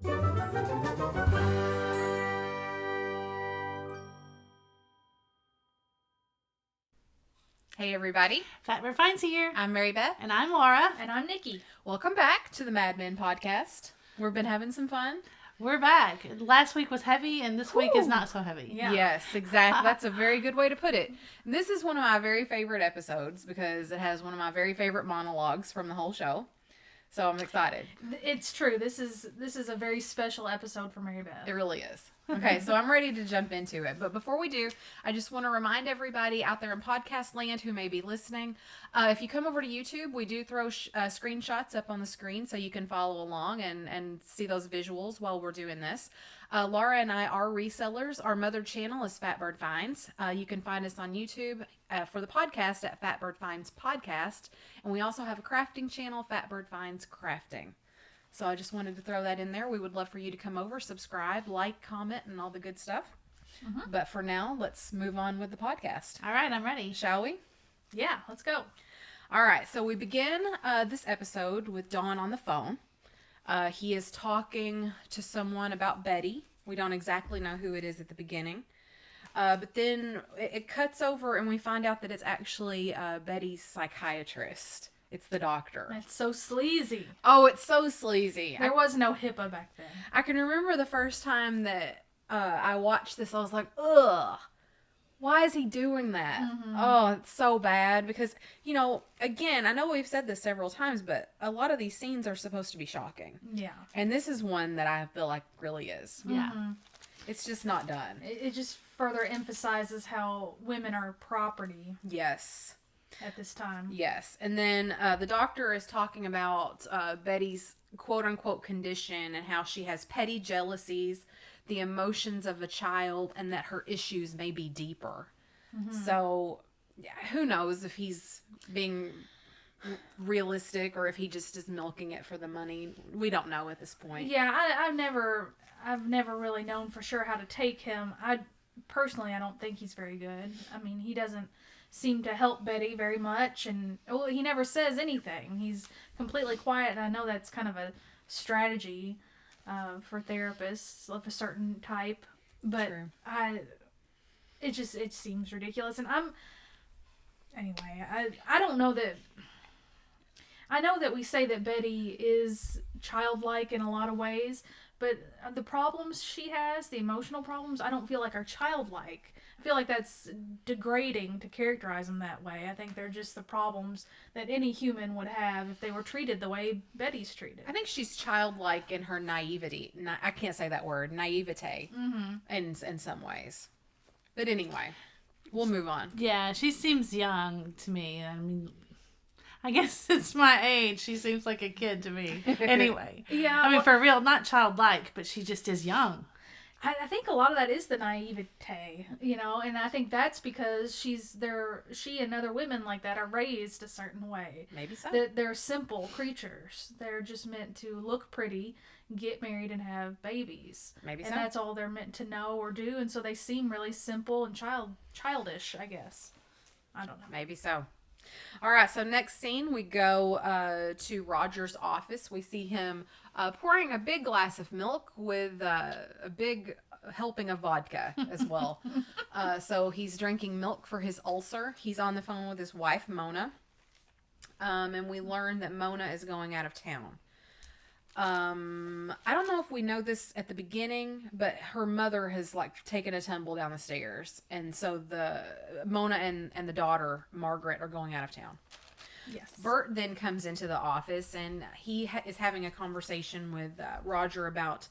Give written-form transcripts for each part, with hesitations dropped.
Hey everybody, Fatbird Finds here. I'm Mary Beth. And I'm Laura. And I'm Nikki. Welcome back to the Mad Men podcast. We've been having some fun. We're back. Last week was heavy and this week is not so heavy. Yeah. Yes, exactly. That's a very good way to put it. And this is one of my very favorite episodes because it has one of my very favorite monologues from the whole show. So I'm excited. It's true. This is a very special episode for Mary Beth. It really is. Okay, so I'm ready to jump into it. But before we do, I just want to remind everybody out there in podcast land who may be listening, if you come over to YouTube, we do throw screenshots up on the screen so you can follow along and see those visuals while we're doing this. Laura and I are resellers. Our mother channel is Fatbird Finds. You can find us on YouTube for the podcast at Fatbird Finds Podcast. And we also have a crafting channel, Fatbird Finds Crafting. So I just wanted to throw that in there. We would love for you to come over, subscribe, like, comment, and all the good stuff. Mm-hmm. But for now, let's move on with the podcast. All right, I'm ready. Shall we? Yeah, let's go. All right, so we begin this episode with Don on the phone. He is talking to someone about Betty. We don't exactly know who it is at the beginning. But then it cuts over and we find out that it's actually Betty's psychiatrist. It's the doctor. That's so sleazy. Oh, it's so sleazy. There was no HIPAA back then. I can remember the first time that I watched this, I was like, ugh, why is he doing that? Mm-hmm. Oh, it's so bad. Because, you know, again, I know we've said this several times, but a lot of these scenes are supposed to be shocking. Yeah. And this is one that I feel like really is. Yeah. Mm-hmm. It's just not done. It just further emphasizes how women are property. Yes. At this time. Yes. And then the doctor is talking about Betty's quote-unquote condition and how she has petty jealousies, the emotions of a child, and that her issues may be deeper. Mm-hmm. So, who knows if he's being realistic or if he just is milking it for the money. We don't know at this point. Yeah, I've never really known for sure how to take him. I don't think he's very good. I mean, he doesn't seem to help Betty very much, and he never says anything. He's completely quiet, and I know that's kind of a strategy for therapists of a certain type, but true. It seems ridiculous, and I don't know that. I know that we say that Betty is childlike in a lot of ways, but the problems she has, the emotional problems, I don't feel like are childlike. I feel like that's degrading to characterize them that way. I think they're just the problems that any human would have if they were treated the way Betty's treated. I think she's childlike in her naivety. I can't say that word. Naivete. Mm-hmm. In some ways. But anyway, we'll move on. Yeah, she seems young to me. I mean, I guess it's my age. She seems like a kid to me. Anyway. Yeah. I mean, for real, not childlike, but she just is young. I think a lot of that is the naivete, you know, and I think that's because she and other women like that are raised a certain way. Maybe so. They're simple creatures. They're just meant to look pretty, get married, and have babies. Maybe so. And that's all they're meant to know or do, and so they seem really simple and childish, I guess. I don't know. Maybe so. All right, so next scene, we go to Roger's office. We see him pouring a big glass of milk with a big helping of vodka as well. So he's drinking milk for his ulcer. He's on the phone with his wife, Mona. And we learn that Mona is going out of town. I don't know if we know this at the beginning, but her mother has taken a tumble down the stairs, and so Mona and the daughter Margaret are going out of town. Yes. Bert then comes into the office and he is having a conversation with Roger about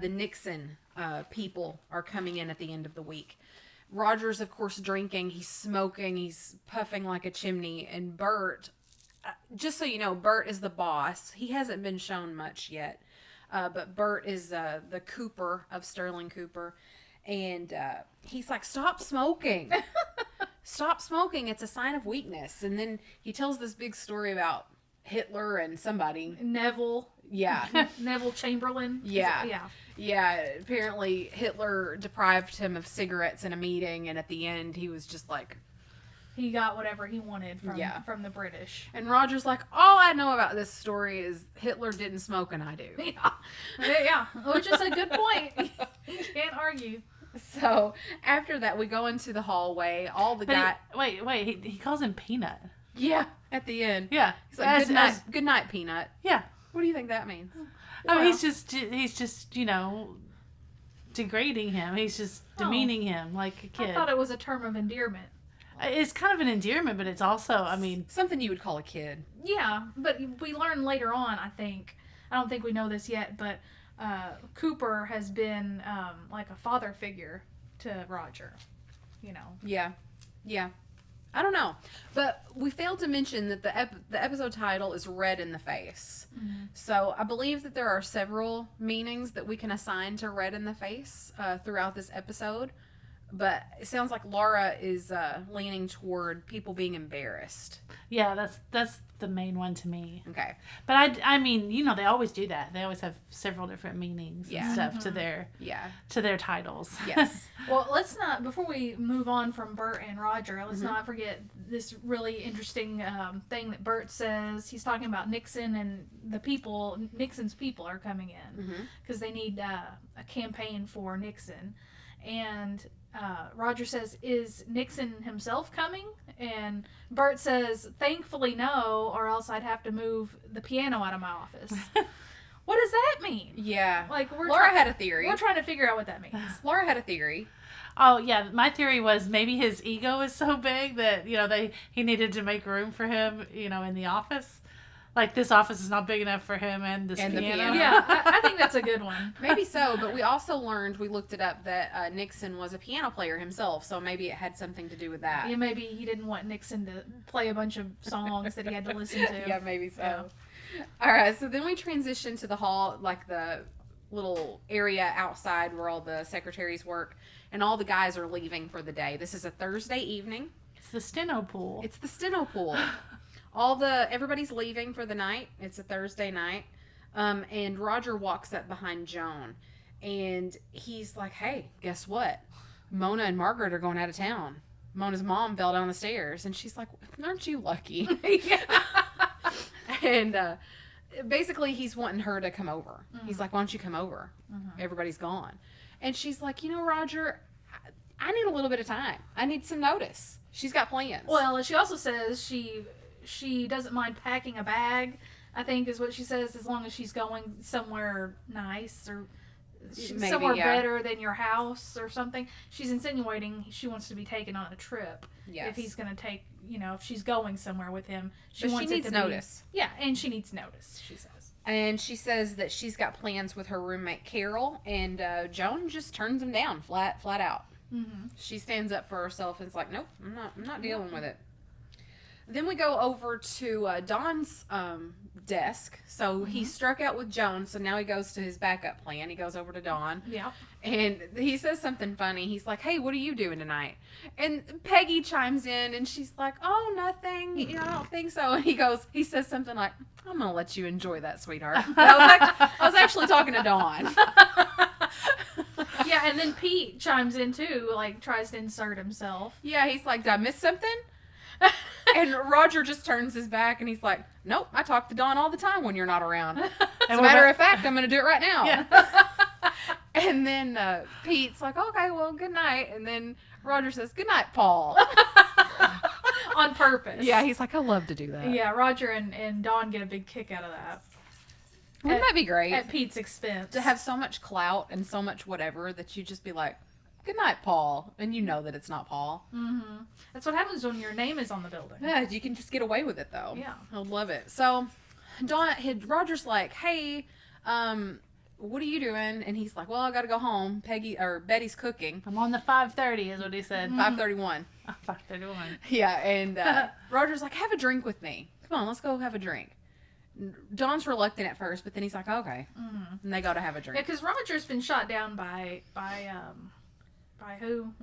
the Nixon people are coming in at the end of the week. Roger's of course drinking, he's smoking, he's puffing like a chimney, and Bert. Just so you know, Bert is the boss. He hasn't been shown much yet. But Bert is the Cooper of Sterling Cooper. And he's like, stop smoking. Stop smoking. It's a sign of weakness. And then he tells this big story about Hitler and somebody. Neville. Yeah. Neville Chamberlain. Yeah. Yeah. Apparently Hitler deprived him of cigarettes in a meeting. And at the end, he was just like, he got whatever he wanted from the British. And Roger's like, all I know about this story is Hitler didn't smoke and I do. Yeah, which is a good point. You can't argue. So after that, we go into the hallway. All the guys. Wait. He calls him Peanut. Yeah, at the end. Yeah. He's like, good night, Peanut. Yeah. What do you think that means? I mean, he's just degrading him. He's just demeaning him like a kid. I thought it was a term of endearment. It's kind of an endearment, but it's also, I mean... Something you would call a kid. Yeah, but we learn later on, I think. I don't think we know this yet, but Cooper has been like a father figure to Roger. Yeah. I don't know. But we failed to mention that the episode title is Red in the Face. Mm-hmm. So I believe that there are several meanings that we can assign to Red in the Face throughout this episode. But it sounds like Laura is leaning toward people being embarrassed. Yeah, that's the main one to me. Okay. But I mean, they always do that. They always have several different meanings and stuff to their titles. Yes. Well, let's not, before we move on from Bert and Roger, let's not forget this really interesting thing that Bert says. He's talking about Nixon and Nixon's people are coming in because they need a campaign for Nixon. And Roger says, is Nixon himself coming? And Bert says, thankfully no, or else I'd have to move the piano out of my office. What does that mean? Yeah. Like Laura had a theory. We're trying to figure out what that means. Laura had a theory. Oh, yeah. My theory was maybe his ego is so big that, he needed to make room for him, in the office. Like, this office is not big enough for him and the piano. Yeah, I think that's a good one. Maybe so, but we also learned, we looked it up, that Nixon was a piano player himself, so maybe it had something to do with that. Yeah, maybe he didn't want Nixon to play a bunch of songs that he had to listen to. Yeah, maybe so. Yeah. All right, so then we transition to the hall, like the little area outside where all the secretaries work, and all the guys are leaving for the day. This is a Thursday evening. It's the steno pool. It's the steno pool. Everybody's leaving for the night. It's a Thursday night. And Roger walks up behind Joan. And he's like, hey, guess what? Mona and Margaret are going out of town. Mona's mom fell down the stairs. And she's like, aren't you lucky? And basically he's wanting her to come over. He's like, why don't you come over? Everybody's gone. And she's like, Roger, I need a little bit of time. I need some notice. She's got plans. Well, she also says she doesn't mind packing a bag, I think is what she says, as long as she's going somewhere nice or somewhere better than your house or something. She's insinuating she wants to be taken on a trip. Yes. If he's going to take, if she's going somewhere with him. She needs notice. Yeah, and she needs notice, she says. And she says that she's got plans with her roommate Carol, and Joan just turns them down flat out. Mm-hmm. She stands up for herself and is like, nope, I'm not dealing with it. Then we go over to Don's desk. So he struck out with Joan, so now he goes to his backup plan. He goes over to Don. Yeah. And he says something funny. He's like, hey, what are you doing tonight? And Peggy chimes in, and she's like, oh, nothing. I don't think so. And he says something like, I'm going to let you enjoy that, sweetheart. I was actually talking to Don. Yeah, and then Pete chimes in, too, tries to insert himself. Yeah, he's like, did I miss something? And Roger just turns his back and he's like, nope, I talk to Dawn all the time when you're not around. As a matter of fact, I'm going to do it right now. Yeah. And then Pete's like, okay, well, good night. And then Roger says, good night, Paul. On purpose. Yeah, he's like, I love to do that. Yeah, Roger and Dawn get a big kick out of that. Wouldn't that be great? At Pete's expense. To have so much clout and so much whatever that you just be like, good night, Paul. And you know that it's not Paul. Mm-hmm. That's what happens when your name is on the building. Yeah, you can just get away with it, though. Yeah. I love it. So, Roger's like, hey, what are you doing? And he's like, well, I got to go home. Betty's cooking. I'm on the 5:30 is what he said. 5:31. 5:31. Yeah, and Roger's like, have a drink with me. Come on, let's go have a drink. Don's reluctant at first, but then he's like, okay. Mm-hmm. And they go to have a drink. Yeah, because Roger's been shot down by who?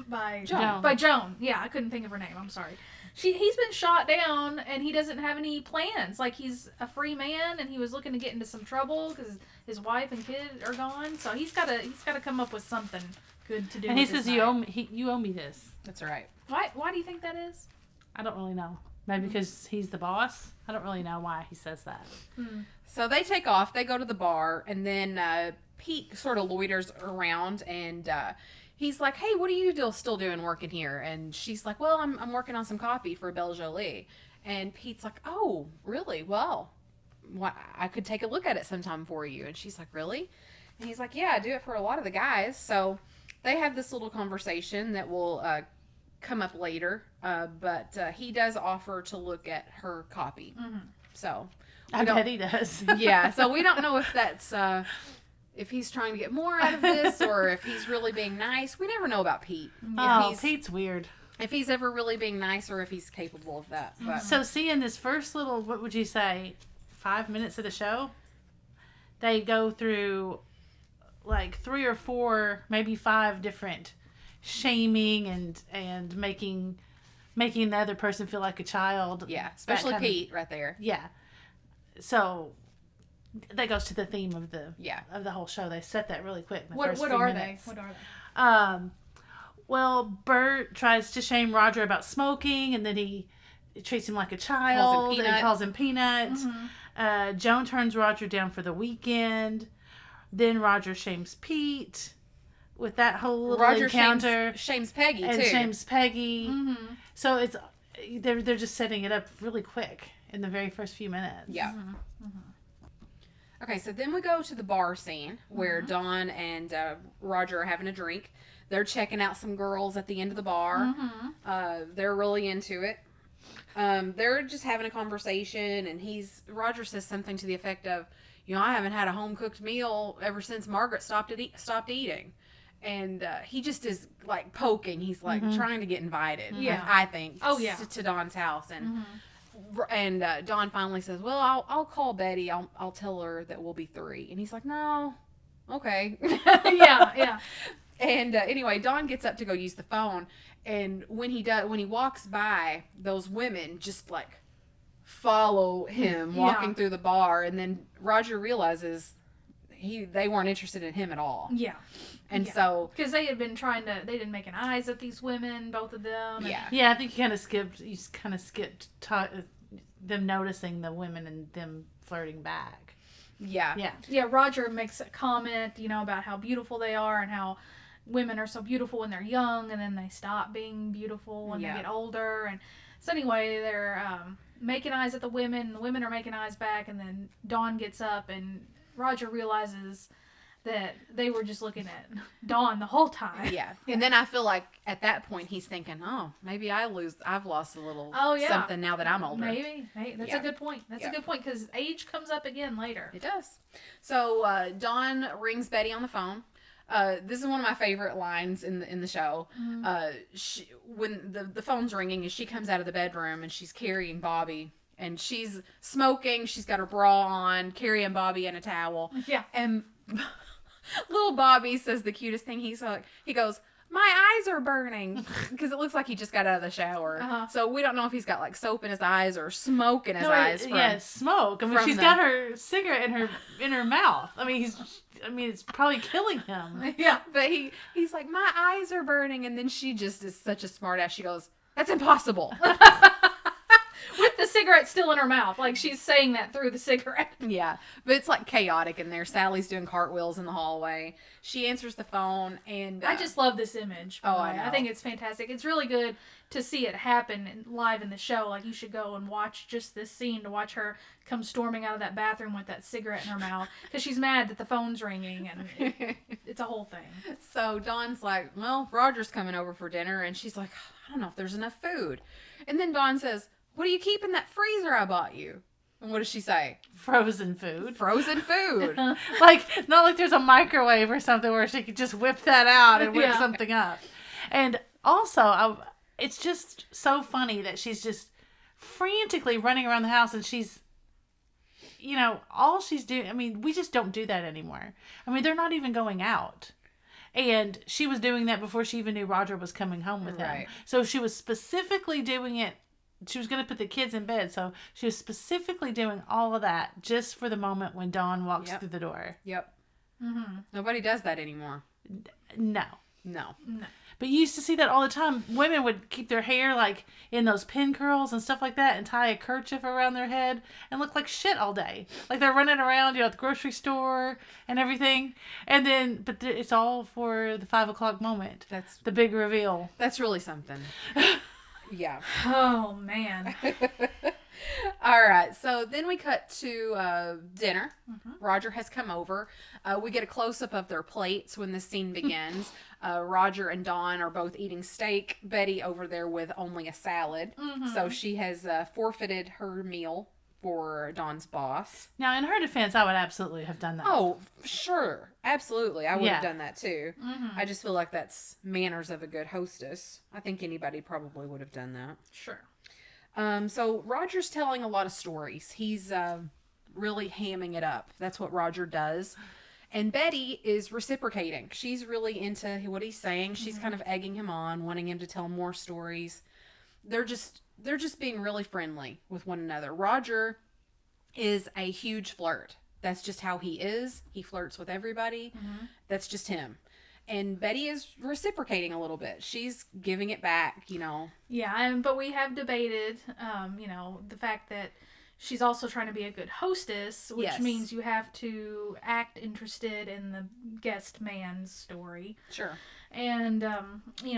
By Joan. By Joan. Yeah, I couldn't think of her name. I'm sorry. He's been shot down, and he doesn't have any plans. He's a free man, and he was looking to get into some trouble because his wife and kid are gone. So he's got to come up with something good to do. And he says, you owe me this. That's right. Why do you think that is? I don't really know. Maybe because he's the boss. I don't really know why he says that. So they take off. They go to the bar, and then Pete sort of loiters around, and he's like, "Hey, what are you still doing working here?" And she's like, "Well, I'm working on some copy for Belle Jolie." And Pete's like, "Oh, really? Well, I could take a look at it sometime for you." And she's like, "Really?" And he's like, "Yeah, I do it for a lot of the guys." So they have this little conversation that will come up later, but he does offer to look at her copy. So I bet he does. Yeah, so we don't know if that's if he's trying to get more out of this or if he's really being nice. We never know about Pete. Pete's weird. If he's ever really being nice or if he's capable of that. But. So seeing this first little, what would you say, 5 minutes of the show, they go through like 3 or 4, maybe 5 different shaming and making the other person feel like a child. Yeah, especially Pete right there. Yeah. So that goes to the theme of the whole show. They set that really quick. In the first few minutes. What are they? Well, Bert tries to shame Roger about smoking, and then he treats him like a child. Calls him Peanut. Joan turns Roger down for the weekend. Then Roger shames Pete with that whole little encounter. Shames Peggy and too. Shames Peggy. So it's they're just setting it up really quick in the very first few minutes. Yeah. Okay, so then we go to the bar scene where Dawn and Roger are having a drink. They're checking out some girls at the end of the bar. They're really into it. They're just having a conversation, and Roger says something to the effect of, I haven't had a home-cooked meal ever since Margaret stopped eating. And he just is, like, poking. He's, like, trying to get invited, I think, to Dawn's house. And Dawn finally says, well, I'll call Betty. I'll tell her that we'll be 3. And he's like, no. Okay. Yeah. And anyway, Dawn gets up to go use the phone. And when he walks by, those women just, like, follow him walking through the bar. And then Roger realizes they weren't interested in him at all. Yeah. And so... Because they had been they didn't make an eyes at these women, both of them. Yeah, I think you kind of skipped them noticing the women and them flirting back. Yeah. Yeah, Roger makes a comment, about how beautiful they are and how women are so beautiful when they're young and then they stop being beautiful when they get older. And so anyway, they're making eyes at the women are making eyes back, and then Dawn gets up and Roger realizes that they were just looking at Dawn the whole time. Yeah. And then I feel like at that point he's thinking, maybe I've lost a little something now that I'm older. Maybe. That's a good point. That's a good point, because age comes up again later. It does. So Dawn rings Betty on the phone. This is one of my favorite lines in the show. When the phone's ringing and she comes out of the bedroom and she's carrying Bobby. And she's smoking. She's got her bra on, carrying Bobby in a towel. Yeah. And little Bobby says the cutest thing. He goes, my eyes are burning, because it looks like he just got out of the shower. So we don't know if he's got like soap in his eyes or smoke in his eyes. It's smoke. I mean, she's got her cigarette in her mouth. I mean, it's probably killing him. Yeah, but he's like, my eyes are burning, and then she just is such a smart ass. She goes, that's impossible. With the cigarette still in her mouth. Like, she's saying that through the cigarette. Yeah. But it's, like, chaotic in there. Sally's doing cartwheels in the hallway. She answers the phone, and... I just love this image. I know. I think it's fantastic. It's really good to see it happen live in the show. Like, you should go and watch just this scene, to watch her come storming out of that bathroom with that cigarette in her mouth. Because she's mad that the phone's ringing, and it's a whole thing. So Dawn's like, well, Roger's coming over for dinner, and she's like, I don't know if there's enough food. And then Dawn says... What do you keep in that freezer I bought you? And what does she say? Frozen food. Frozen food. Like, not like there's a microwave or something where she could just whip that out and whip something up. And also, it's just so funny that she's just frantically running around the house, and she's, all she's doing, I mean, we just don't do that anymore. I mean, they're not even going out. And she was doing that before she even knew Roger was coming home with him. So she was specifically doing it. She was going to put the kids in bed, so she was specifically doing all of that just for the moment when Dawn walks through the door. Yep. Mm-hmm. Nobody does that anymore. No. But But you used to see that all the time. Women would keep their hair like in those pin curls and stuff like that and tie a kerchief around their head and look like shit all day. Like they're running around, at the grocery store and everything. And then, but it's all for the 5 o'clock moment. That's the big reveal. That's really something. Yeah. Oh, man. All right. So then we cut to dinner. Roger has come over. We get a close-up of their plates when the scene begins. Roger and Dawn are both eating steak. Betty over there with only a salad. So she has forfeited her meal for Dawn's boss. Now, in her defense, I would absolutely have done that. Oh, sure. Absolutely. I would have done that too. I just feel like that's manners of a good hostess. I think anybody probably would have done that. Sure. So Roger's telling a lot of stories. He's really hamming it up. That's what Roger does. And Betty is reciprocating. She's really into what he's saying. She's kind of egging him on, wanting him to tell more stories. They're just being really friendly with one another. Roger is a huge flirt. That's just how he is. He flirts with everybody. That's just him. And Betty is reciprocating a little bit. She's giving it back, Yeah, but we have debated, the fact that she's also trying to be a good hostess, which means you have to act interested in the guest man's story. Sure. And,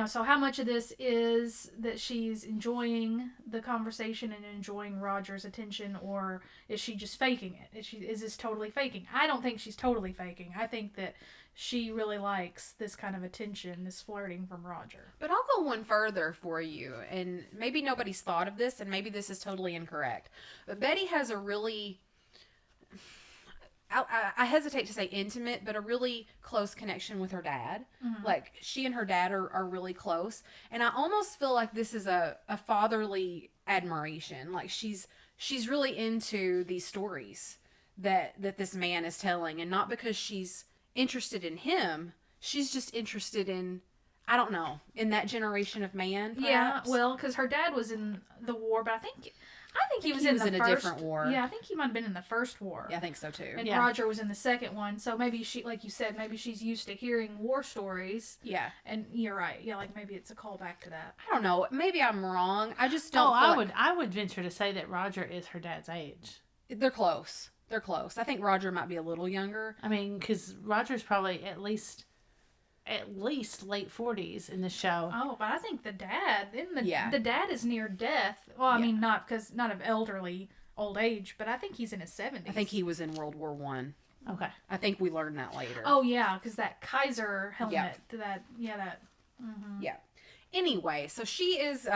so how much of this is that she's enjoying the conversation and enjoying Roger's attention, or is she just faking it? Is this totally faking? I don't think she's totally faking. I think that she really likes this kind of attention, this flirting from Roger. But I'll go one further for you, and maybe nobody's thought of this, and maybe this is totally incorrect. But Betty has a really, I hesitate to say intimate, but a really close connection with her dad. Like, she and her dad are really close. And I almost feel like this is a fatherly admiration. Like, she's really into these stories that this man is telling, and not because she's interested in him. She's just interested in, I don't know, in that generation of man, perhaps. Yeah, well, because her dad was in the war, but I think he was in a different war. Yeah, I think he might have been in the first war. Yeah, I think so too. And Roger was in the second one, so maybe she, like you said, maybe she's used to hearing war stories. Yeah. And you're right. Yeah, like maybe it's a callback to that. I don't know. Maybe I'm wrong. I just don't I would venture to say that Roger is her dad's age. They're close. They're close. I think Roger might be a little younger. I mean, because Roger's probably at least late 40s in the show. Oh, but I think the dad, the dad is near death. Well, I mean, not of elderly old age, but I think he's in his 70s. I think he was in World War One. Okay. I think we learned that later. Oh, yeah, because that Kaiser helmet, Yeah. Anyway, so she is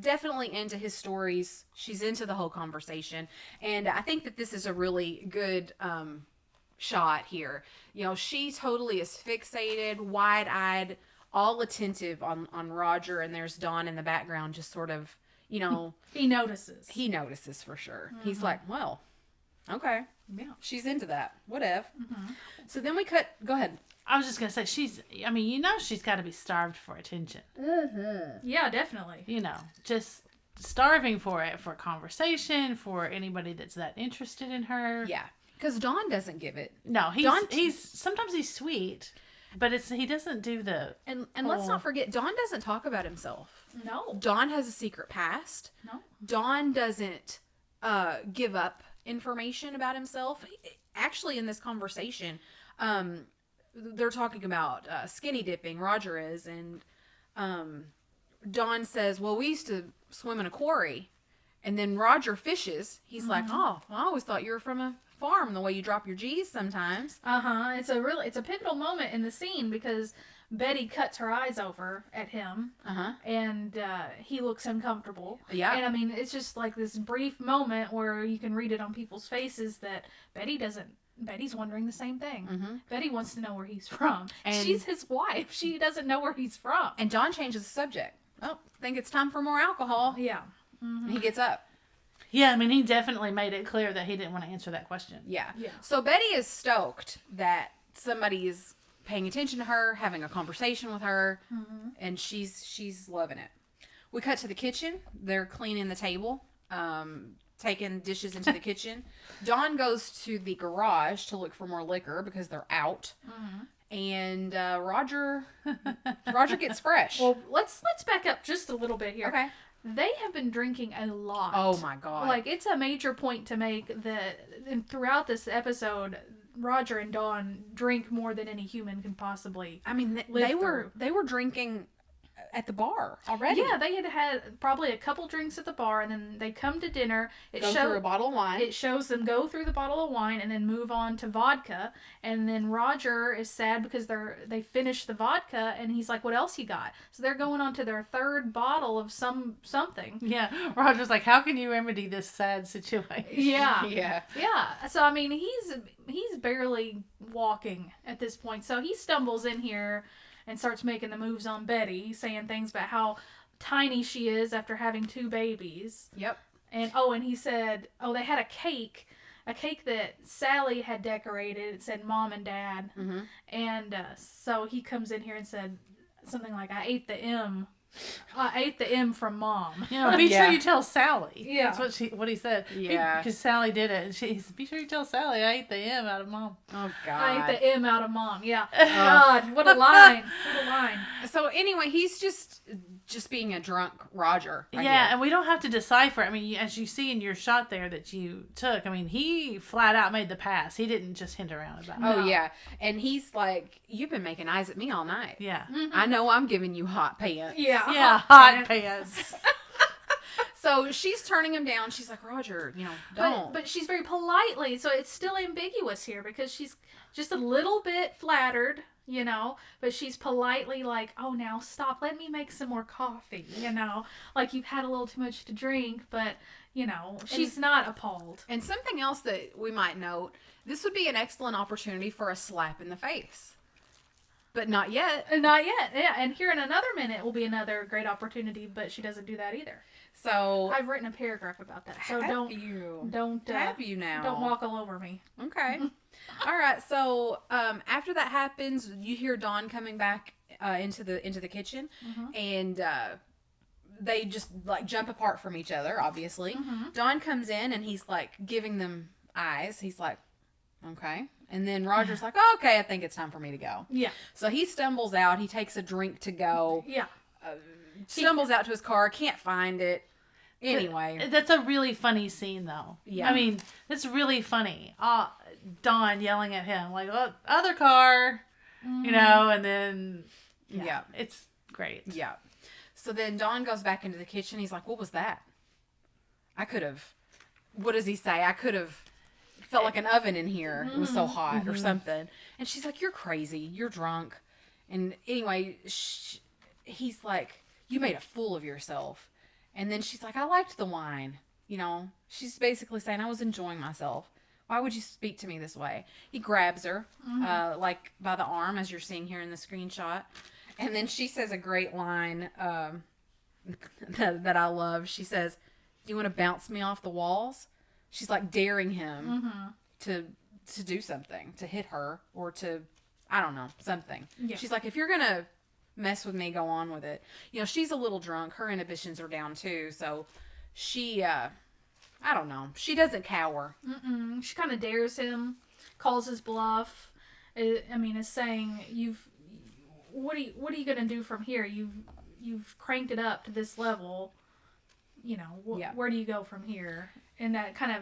definitely into his stories. She's into the whole conversation. And I think that this is a really good shot here. She totally is fixated, wide-eyed, all attentive on Roger. And there's Dawn in the background just sort of, he notices. He notices for sure. He's like, well, okay. Yeah. She's into that. Whatever. So then we cut. Go ahead. I was just going to say, she's got to be starved for attention. Yeah, definitely. Just starving for it, for conversation, for anybody that's that interested in her. Yeah. Because Dawn doesn't give it. No, sometimes he's sweet, but he doesn't do the... And let's not forget, Dawn doesn't talk about himself. No. Dawn has a secret past. No. Dawn doesn't give up information about himself. Actually, in this conversation, they're talking about skinny dipping, Roger is, and Dawn says, well, we used to swim in a quarry, and then Roger fishes. He's like, oh, I always thought you were from a farm, the way you drop your G's sometimes. It's a pivotal moment in the scene because Betty cuts her eyes over at him, and he looks uncomfortable. Yeah. And I mean, it's just like this brief moment where you can read it on people's faces that Betty's wondering the same thing. Betty wants to know where he's from. And she's his wife. She doesn't know where he's from. And Dawn changes the subject. Oh, think it's time for more alcohol. Yeah. He gets up. Yeah, I mean, he definitely made it clear that he didn't want to answer that question. Yeah. So Betty is stoked that somebody is paying attention to her, having a conversation with her, and she's loving it. We cut to the kitchen. They're cleaning the table. taking dishes into the kitchen. Dawn goes to the garage to look for more liquor because they're out. And Roger gets fresh. Well, let's back up just a little bit here. Okay. They have been drinking a lot. Oh my God. Like, it's a major point to make that throughout this episode, Roger and Dawn drink more than any human can possibly. I mean, they were drinking at the bar already. Yeah, they had probably a couple drinks at the bar, and then they come to dinner. Go through a bottle of wine. It shows them go through the bottle of wine and then move on to vodka. And then Roger is sad because they finished the vodka, and he's like, "What else you got?" So they're going on to their third bottle of something. Yeah, Roger's like, "How can you remedy this sad situation?" Yeah, yeah. So I mean, he's barely walking at this point. So he stumbles in here and starts making the moves on Betty, saying things about how tiny she is after having 2 babies. Yep. And he said, they had a cake that Sally had decorated. It said Mom and Dad. Mm-hmm. And so he comes in here and said something like, I ate the M from Mom. You know, be sure you tell Sally. Yeah. That's what he said. Yeah. Because Sally did it. And he said, be sure you tell Sally I ate the M out of Mom. Oh, God. I ate the M out of Mom. Yeah. God, what a line. What a line. So, anyway, he's just being a drunk Roger. Yeah, here. and we don't have to decipher. I mean, as you see in your shot there that you took, I mean, he flat out made the pass. He didn't just hint around about it. Oh, yeah. And he's like, you've been making eyes at me all night. Yeah. Mm-hmm. I know I'm giving you hot pants. Yeah. Yeah, hot pants. So she's turning him down. She's like, Roger, don't. But she's very politely, so it's still ambiguous here because she's just a little bit flattered, but she's politely like, oh, now stop. Let me make some more coffee, Like you've had a little too much to drink, but, she's not appalled. And something else that we might note, this would be an excellent opportunity for a slap in the face. But not yet. Not yet, yeah. And here in another minute will be another great opportunity, but she doesn't do that either. So I've written a paragraph about that. So don't have you now? Don't walk all over me. Okay. All right. So after that happens, you hear Dawn coming back into the kitchen, and they just like jump apart from each other. Obviously, Dawn comes in and he's like giving them eyes. He's like, okay. And then Roger's like, oh, okay, I think it's time for me to go. Yeah. So he stumbles out. He takes a drink to go. Yeah. Stumbles out to his car. Can't find it. Anyway. That's a really funny scene, though. Yeah. I mean, it's really funny. Dawn yelling at him, like, oh, other car, and then, yeah. It's great. Yeah. So then Dawn goes back into the kitchen. He's like, what was that? What does he say? I could have felt like an oven in here. It was so hot or something. And she's like, you're crazy. You're drunk. And anyway, he's like, you made a fool of yourself. And then she's like, I liked the wine. She's basically saying, I was enjoying myself. Why would you speak to me this way? He grabs her, like by the arm, as you're seeing here in the screenshot. And then she says a great line that I love. She says, do you want to bounce me off the walls? She's like daring him to do something, to hit her or to, I don't know, something. Yeah. She's like, if you're going to mess with me, go on with it. She's a little drunk. Her inhibitions are down too. So she, I don't know. She doesn't cower. She kind of dares him, calls his bluff. Is saying, what are you going to do from here? You've cranked it up to this level. Where do you go from here? And that kind of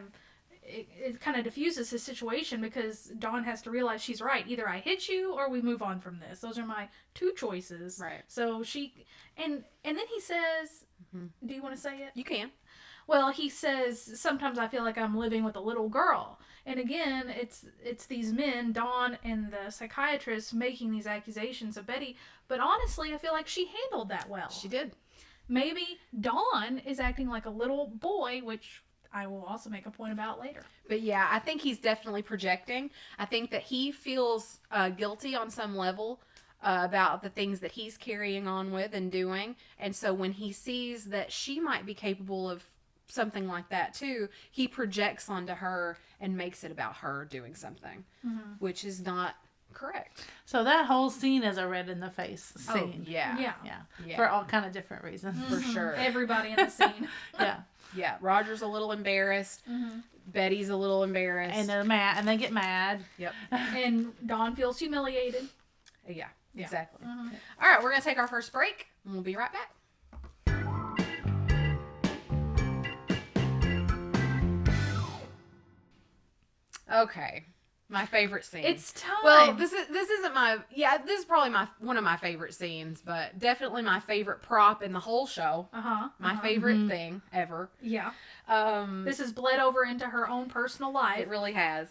it kind of diffuses his situation because Dawn has to realize she's right. Either I hit you or we move on from this. Those are my 2 choices. Right. So she and then he says, do you want to say it? You can. Well, he says, sometimes I feel like I'm living with a little girl. And again, it's these men, Dawn and the psychiatrist, making these accusations of Betty. But honestly, I feel like she handled that well. She did. Maybe Dawn is acting like a little boy, which I will also make a point about later. But yeah, I think he's definitely projecting. I think that he feels guilty on some level about the things that he's carrying on with and doing. And so when he sees that she might be capable of something like that too, he projects onto her and makes it about her doing something, which is not Correct. So that whole scene is a red in the face scene. Oh, yeah. Yeah. For all kind of different reasons. For sure. Everybody in the scene. Yeah. Yeah. Roger's a little embarrassed. Betty's a little embarrassed. And they're mad, and they get mad. Yep. And Dawn feels humiliated. Yeah, exactly. All right, we're going to take our first break, and we'll be right back. Okay, my favorite scene. It's time. Well, this isn't my this is probably one of my favorite scenes, but definitely my favorite prop in the whole show. My favorite thing ever. Yeah. This This has bled over into her own personal life. It really has.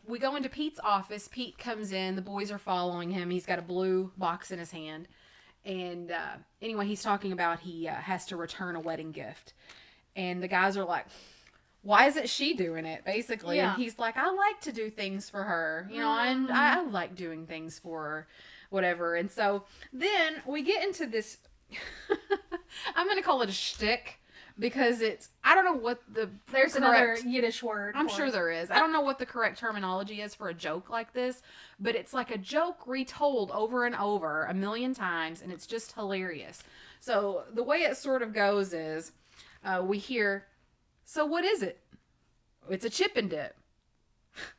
We go into Pete's office. Pete comes in. The boys are following him. He's got a blue box in his hand. And anyway, he's talking about he has to return a wedding gift. And the guys are like, why isn't she doing it, basically? Yeah. And he's like, I like to do things for her. You know, and I like doing things for her, whatever. And so then we get into this, I'm going to call it a shtick. Because I don't know what There's another Yiddish word. I'm sure there is. I don't know what the correct terminology is for a joke like this, but it's like a joke retold over and over a million times, and it's just hilarious. So the way it sort of goes is we hear, so what is it? It's a chip and dip.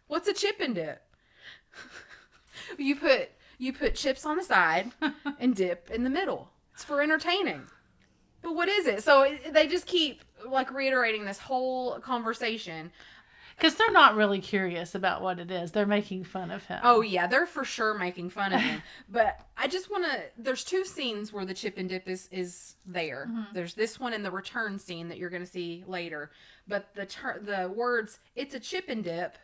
What's a chip and dip? You put chips on the side and dip in the middle. It's for entertaining. But what is it? So they just keep like reiterating this whole conversation. Because they're not really curious about what it is. They're making fun of him. Oh, yeah. They're for sure making fun of him. But I just want to... There's two scenes where the chip and dip is there. There's this one and the return scene that you're going to see later. But the words, it's a chip and dip,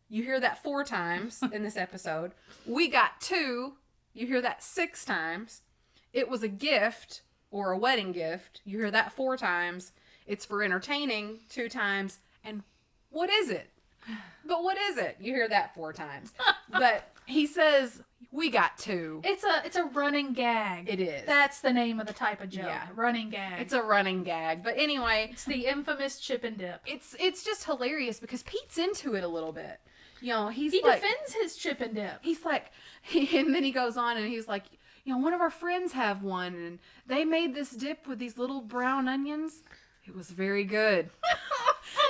you hear that 4 times in this episode. We got 2. You hear that 6 times. It was a gift... or a wedding gift. You hear that 4 times. It's for entertaining 2 times. And what is it? But what is it? You hear that 4 times. But he says, we got 2. It's a running gag. It is. That's the name of the type of joke. Yeah. Running gag. It's a running gag. But anyway. It's the infamous chip and dip. It's just hilarious because Pete's into it a little bit. You know, he defends his chip and dip. He's like, and then he goes on and he's like, you know, one of our friends have one, and they made this dip with these little brown onions. It was very good.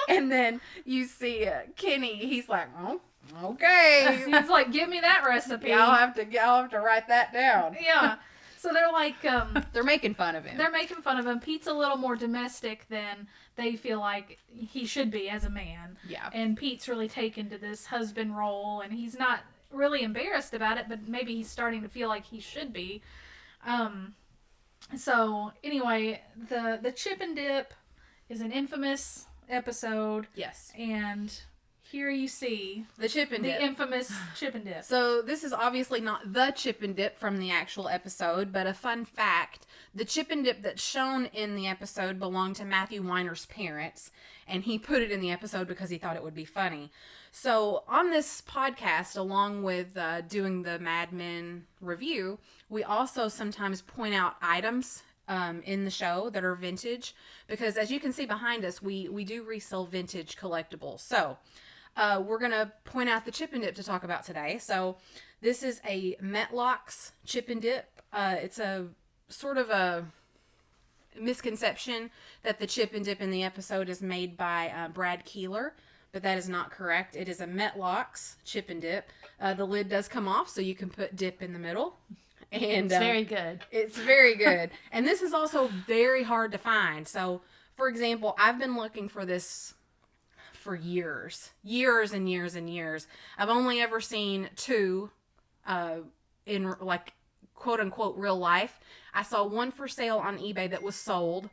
And then you see Kenny. He's like, oh, okay. He's like, give me that recipe. I'll have to write that down. Yeah. So they're like, they're making fun of him. They're making fun of him. Pete's a little more domestic than they feel like he should be as a man. Yeah. And Pete's really taken to this husband role, and he's not really embarrassed about it, but maybe he's starting to feel like he should be. So anyway, the chip and dip is an infamous episode. Yes. And here you see the chip and dip. The infamous chip and dip. So this is obviously not the chip and dip from the actual episode, but a fun fact, the chip and dip that's shown in the episode belonged to Matthew Weiner's parents, and he put it in the episode because he thought it would be funny. So on this podcast, along with doing the Mad Men review, we also sometimes point out items in the show that are vintage, because as you can see behind us, we do resell vintage collectibles. So we're going to point out the chip and dip to talk about today. So this is a Metlocks chip and dip. It's a sort of a misconception that the chip and dip in the episode is made by Brad Keeler, but that is not correct. It is a Metlocks chip and dip. The lid does come off, so you can put dip in the middle. And it's very good. It's very good. And this is also very hard to find. So, for example, I've been looking for this for years and years and years. I've only ever seen 2 in like quote unquote real life. I saw one for sale on eBay that was sold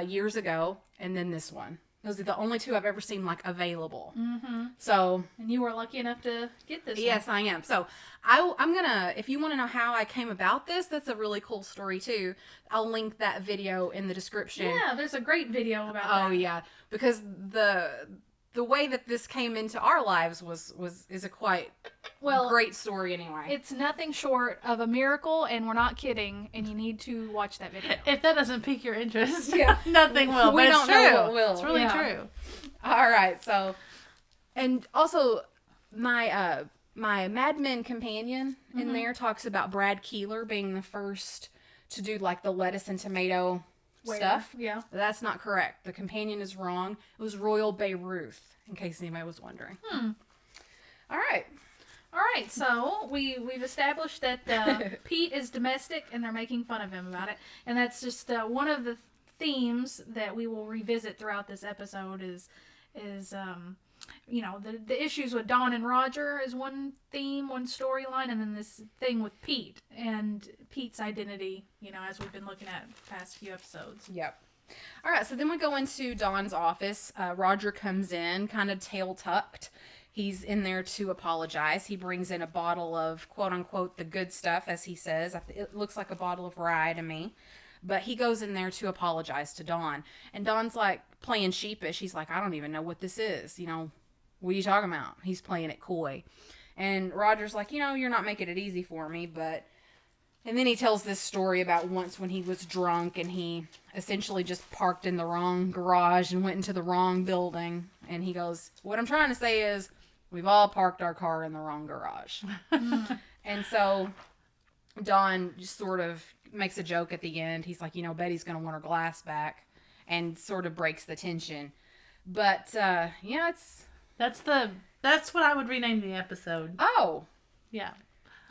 years ago, and then this one. Those are the only 2 I've ever seen like available. Mm-hmm. So, and you were lucky enough to get this. Yes, I am. So I'm gonna, if you want to know how I came about this, that's a really cool story too. I'll link that video in the description. Yeah, there's a great video about that. Oh yeah, because the way that this came into our lives is a quite great story anyway. It's nothing short of a miracle, and we're not kidding, and you need to watch that video. If that doesn't pique your interest, yeah. nothing will. We don't know what will. It's really true. All right, so, and also my my Mad Men companion in there talks about Brad Keeler being the first to do like the lettuce and tomato stuff. Yeah. That's not correct. The companion is wrong. It was Royal Beirut, in case anybody was wondering. All right. All right, so we've established that Pete is domestic and they're making fun of him about it. And that's just one of the themes that we will revisit throughout this episode is the issues with Dawn and Roger is one theme, one storyline, and then this thing with Pete and Pete's identity, as we've been looking at the past few episodes. Yep. All right, so then we go into Dawn's office. Roger comes in, kind of tail tucked. He's in there to apologize. He brings in a bottle of, quote unquote, the good stuff, as he says. It looks like a bottle of rye to me. But he goes in there to apologize to Dawn. And Dawn's like playing sheepish. He's like, I don't even know what this is. What are you talking about? He's playing it coy. And Roger's like, you're not making it easy for me, but... And then he tells this story about once when he was drunk and he essentially just parked in the wrong garage and went into the wrong building. And he goes, what I'm trying to say is we've all parked our car in the wrong garage. And so Dawn just sort of makes a joke at the end. He's like, Betty's going to want her glass back, and sort of breaks the tension. But, That's what I would rename the episode. Oh. Yeah.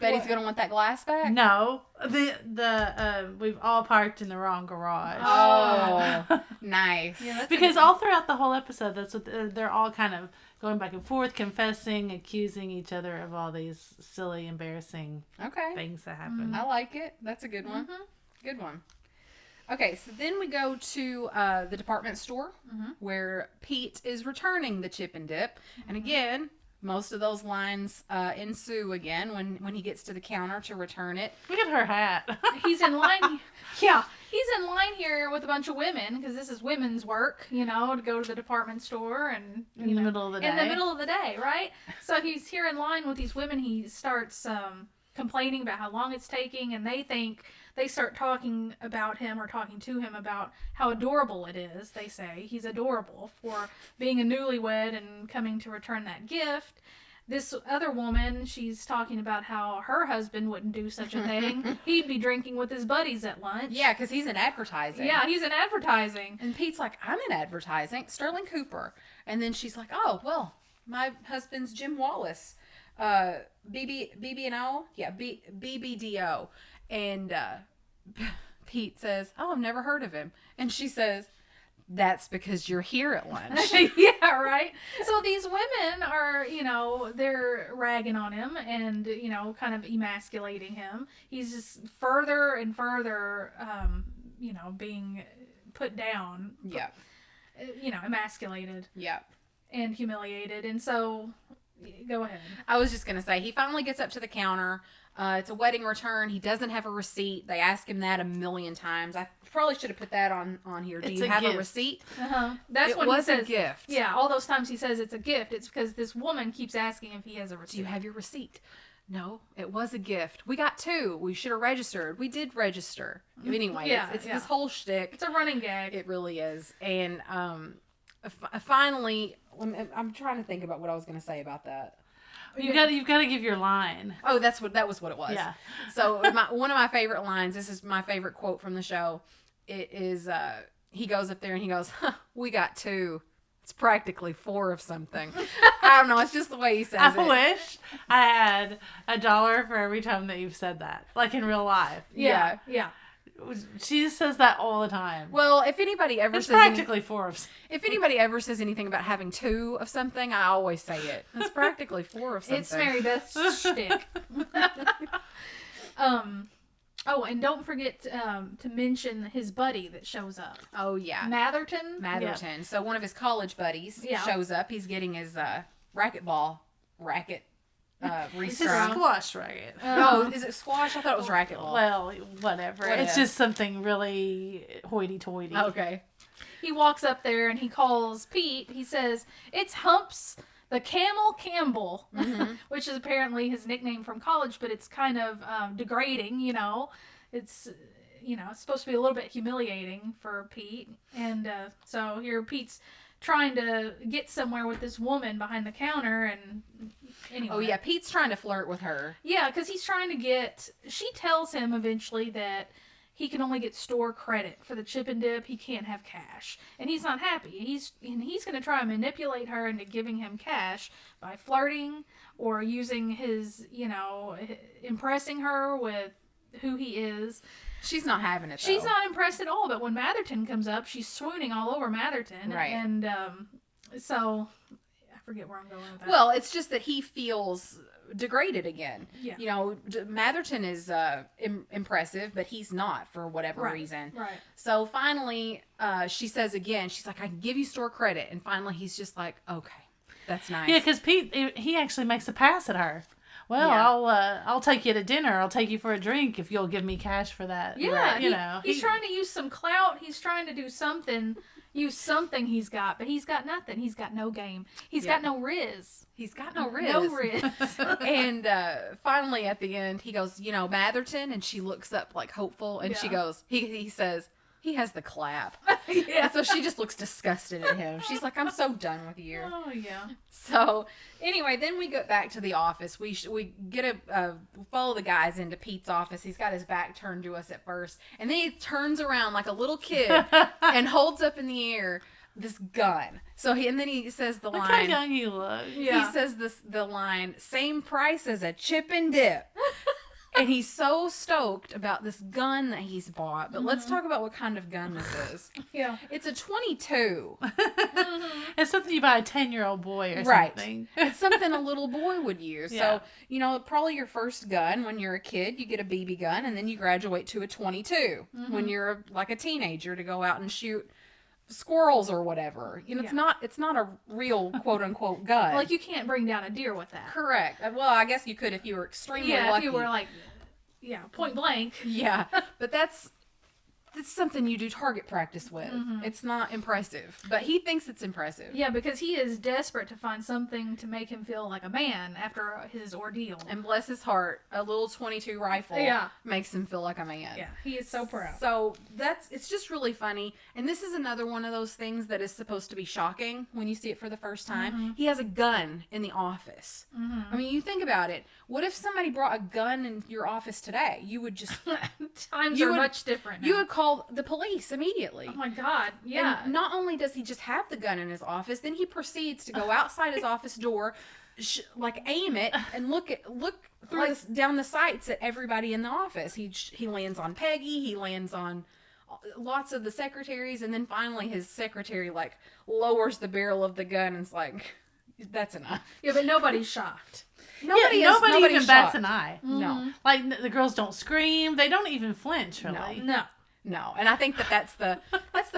Betty's going to want that glass back? No. We've all parked in the wrong garage. Oh. Nice. Yeah, because all throughout the whole episode, that's what they're all kind of going back and forth, confessing, accusing each other of all these silly, embarrassing things that happen. I like it. That's a good one. Good one. Okay, so then we go to the department store where Pete is returning the chip and dip. And again, most of those lines ensue again when he gets to the counter to return it. Look at her hat. He's in line. Yeah, he's in line here with a bunch of women because this is women's work, to go to the department store and in the middle of the day. In the middle of the day, right? So he's here in line with these women. He starts complaining about how long it's taking, and they start talking about him or talking to him about how adorable it is. They say he's adorable for being a newlywed and coming to return that gift. This other woman, she's talking about how her husband wouldn't do such a thing. He'd be drinking with his buddies at lunch. Yeah, because he's in advertising. Yeah, he's in advertising. And Pete's like, I'm in advertising. Sterling Cooper. And then she's like, oh, well, my husband's Jim Wallace. BBDO. Yeah, BBDO. And Pete says, oh, I've never heard of him. And she says, that's because you're here at lunch. Yeah, right? So these women are, they're ragging on him and, kind of emasculating him. He's just further and further, being put down. Yeah. Emasculated. Yeah. And humiliated. And so, go ahead. I was just going to say, he finally gets up to the counter. It's a wedding return. He doesn't have a receipt. They ask him that a million times. I probably should have put that on here. Do you have a receipt? That's what he says. It was a gift. Yeah, all those times he says it's a gift. It's because this woman keeps asking if he has a receipt. Do you have your receipt? No, it was a gift. We got 2. We should have registered. We did register. Anyway, it's this whole shtick. It's a running gag. It really is. And finally, I'm trying to think about what I was going to say about that. You've got to give your line. Oh, that was what it was. Yeah. So one of my favorite lines. This is my favorite quote from the show. It is he goes up there and he goes, we got 2. It's practically 4 of something. I don't know. It's just the way he says it. I wish I had $1 for every time that you've said that, like in real life. Yeah. She just says that all the time. Well, if anybody ever it's practically 4 of. If anybody ever says anything about having 2 of something, I always say it. It's practically 4 of something. It's Mary Beth's shtick. Oh, and don't forget to mention his buddy that shows up. Oh yeah, Matherton. Yeah. So one of his college buddies shows up. He's getting his racket It's restrung. a squash racket. Oh, is it squash? I thought it was racquetball. Well, whatever. It's just something really hoity-toity. Okay. He walks up there and he calls Pete. He says, it's Humps the Camel Campbell, which is apparently his nickname from college, but it's kind of degrading, It's, it's supposed to be a little bit humiliating for Pete. And so here Pete's trying to get somewhere with this woman behind the counter, and anyway. Oh yeah, Pete's trying to flirt with her. Yeah, because he's trying to get. She tells him eventually that he can only get store credit for the chip and dip. He can't have cash, and he's not happy. He's going to try and manipulate her into giving him cash by flirting or using his, impressing her with who he is. She's not having it, though. She's not impressed at all, but when Matherton comes up, she's swooning all over Matherton. Right. And so, I forget where I'm going with that. Well, it's just that he feels degraded again. Yeah. Matherton is impressive, but he's not for whatever reason. Right. So finally, she says again, she's like, I can give you store credit. And finally, he's just like, okay, that's nice. Yeah, because Pete, he actually makes a pass at her. Well, I'll take you to dinner. I'll take you for a drink if you'll give me cash for that. Yeah, he's trying to use some clout. He's trying to do something, use something he's got, but he's got nothing. He's got no game. He's got no riz. He's got no riz. No riz. And finally, at the end, he goes, Matherton, and she looks up like hopeful, and she goes, he says, he has the clap. Yeah. And so she just looks disgusted at him. She's like, I'm so done with you. Oh, yeah. So, anyway, then we get back to the office. We get follow the guys into Pete's office. He's got his back turned to us at first. And then he turns around like a little kid and holds up in the air this gun. And then he says the Look line. how young you look. Yeah. He says the line, same price as a chip and dip. And he's so stoked about this gun that he's bought. But let's talk about what kind of gun this is. Yeah. It's a 22. It's something you buy a 10-year-old boy or something. It's something a little boy would use. Yeah. So, probably your first gun when you're a kid, you get a BB gun, and then you graduate to a 22 when you're like a teenager to go out and shoot squirrels or whatever. It's not a real quote unquote gun. Like, you can't bring down a deer with that. Correct. Well, I guess you could if you were extremely lucky. If you were like, point blank. Yeah, but that's something you do target practice with. It's not impressive, but he thinks it's impressive. Yeah, because he is desperate to find something to make him feel like a man after his ordeal. And bless his heart, a little 22 rifle makes him feel like a man. Yeah, he is so proud. So it's just really funny. And this is another one of those things that is supposed to be shocking when you see it for the first time. He has a gun in the office. I mean, you think about it. What if somebody brought a gun in your office today? You would just... Times are much different now. You would call the police immediately. Oh my God, yeah. And not only does he just have the gun in his office, then he proceeds to go outside his office door, aim it, and look through down the sights at everybody in the office. He lands on Peggy. He lands on lots of the secretaries, and then finally his secretary lowers the barrel of the gun and is like, "That's enough." Yeah, but nobody's shocked. Nobody even bats an eye. No. Like, the girls don't scream. They don't even flinch, really. No. And I think that's the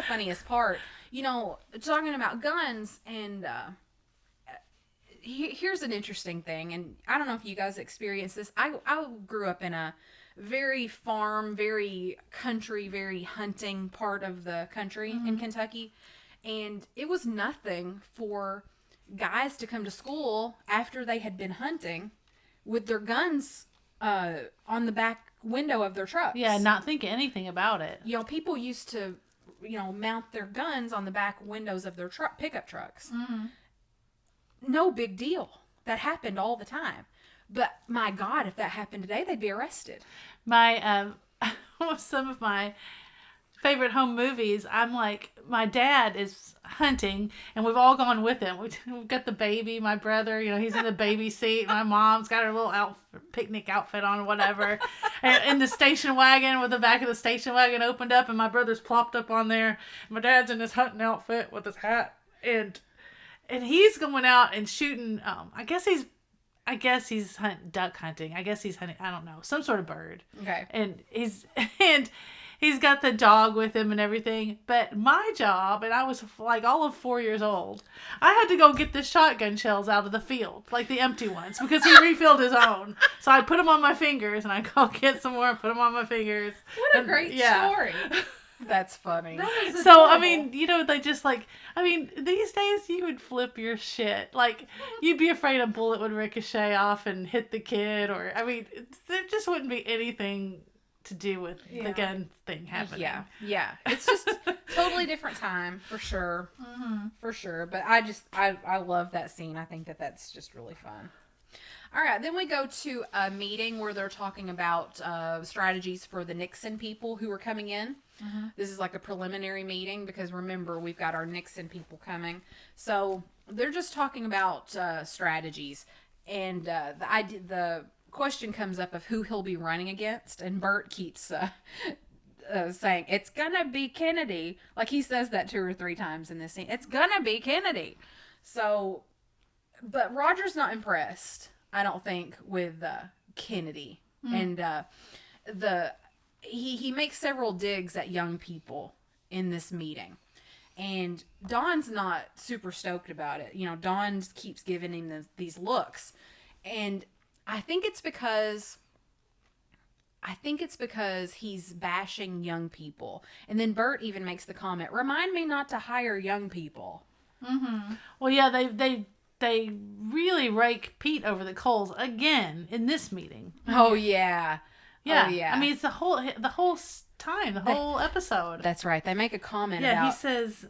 funniest part. Talking about guns, and here's an interesting thing, and I don't know if you guys experience this. I grew up in a very farm, very country, very hunting part of the country in Kentucky, and it was nothing for guys to come to school after they had been hunting with their guns on the back window of their trucks. Yeah, not thinking anything about it. People used to, mount their guns on the back windows of their pickup trucks. No big deal. That happened all the time. But my God, if that happened today, they'd be arrested. Some of my favorite home movies, I'm like, my dad is hunting and we've all gone with him. We've got the baby, my brother, he's in the baby seat. My mom's got her little picnic outfit on or whatever. And in the station wagon, with the back of the station wagon opened up, and my brother's plopped up on there. My dad's in his hunting outfit with his hat, and he's going out and shooting. I guess he's duck hunting. I guess he's hunting, I don't know, some sort of bird. Okay. And he's got the dog with him and everything. But my job, and I was like all of 4 years old, I had to go get the shotgun shells out of the field, like the empty ones, because he refilled his own. So I put them on my fingers, and I go get some more and put them on my fingers. What a great story. That's funny. So, adorable. They just these days you would flip your shit. Like, you'd be afraid a bullet would ricochet off and hit the kid, or, there just wouldn't be anything to do with the gun thing happening. Yeah. It's just totally different time, for sure. Mm-hmm. For sure. But I love that scene. I think that's just really fun. All right, then we go to a meeting where they're talking about strategies for the Nixon people who are coming in. Mm-hmm. This is like a preliminary meeting because remember, we've got our Nixon people coming. So they're just talking about strategies. And the question comes up of who he'll be running against. And Bert keeps saying, it's going to be Kennedy. Like he says that 2 or 3 times in this scene. It's going to be Kennedy. So, but Roger's not impressed, I don't think, with Kennedy. And he makes several digs at young people in this meeting. And Don's not super stoked about it. You know, Don keeps giving him these looks. And I think it's because he's bashing young people. And then Bert even makes the comment, remind me not to hire young people. Mm-hmm. Well, yeah, they really rake Pete over the coals again in this meating. Oh, yeah. Yeah. Oh, yeah. I mean, it's the whole time, the whole episode. That's right. They make a comment about... about... he says...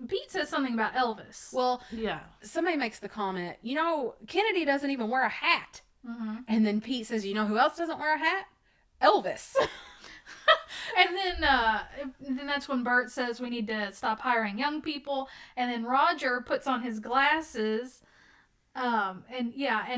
Pete says something about Elvis. Well, yeah. Somebody makes the comment, you know, Kennedy doesn't even wear a hat. Mm-hmm. And then Pete says, you know who else doesn't wear a hat? Elvis. And then that's when Bert says we need to stop hiring young people. And then Roger puts on his glasses. And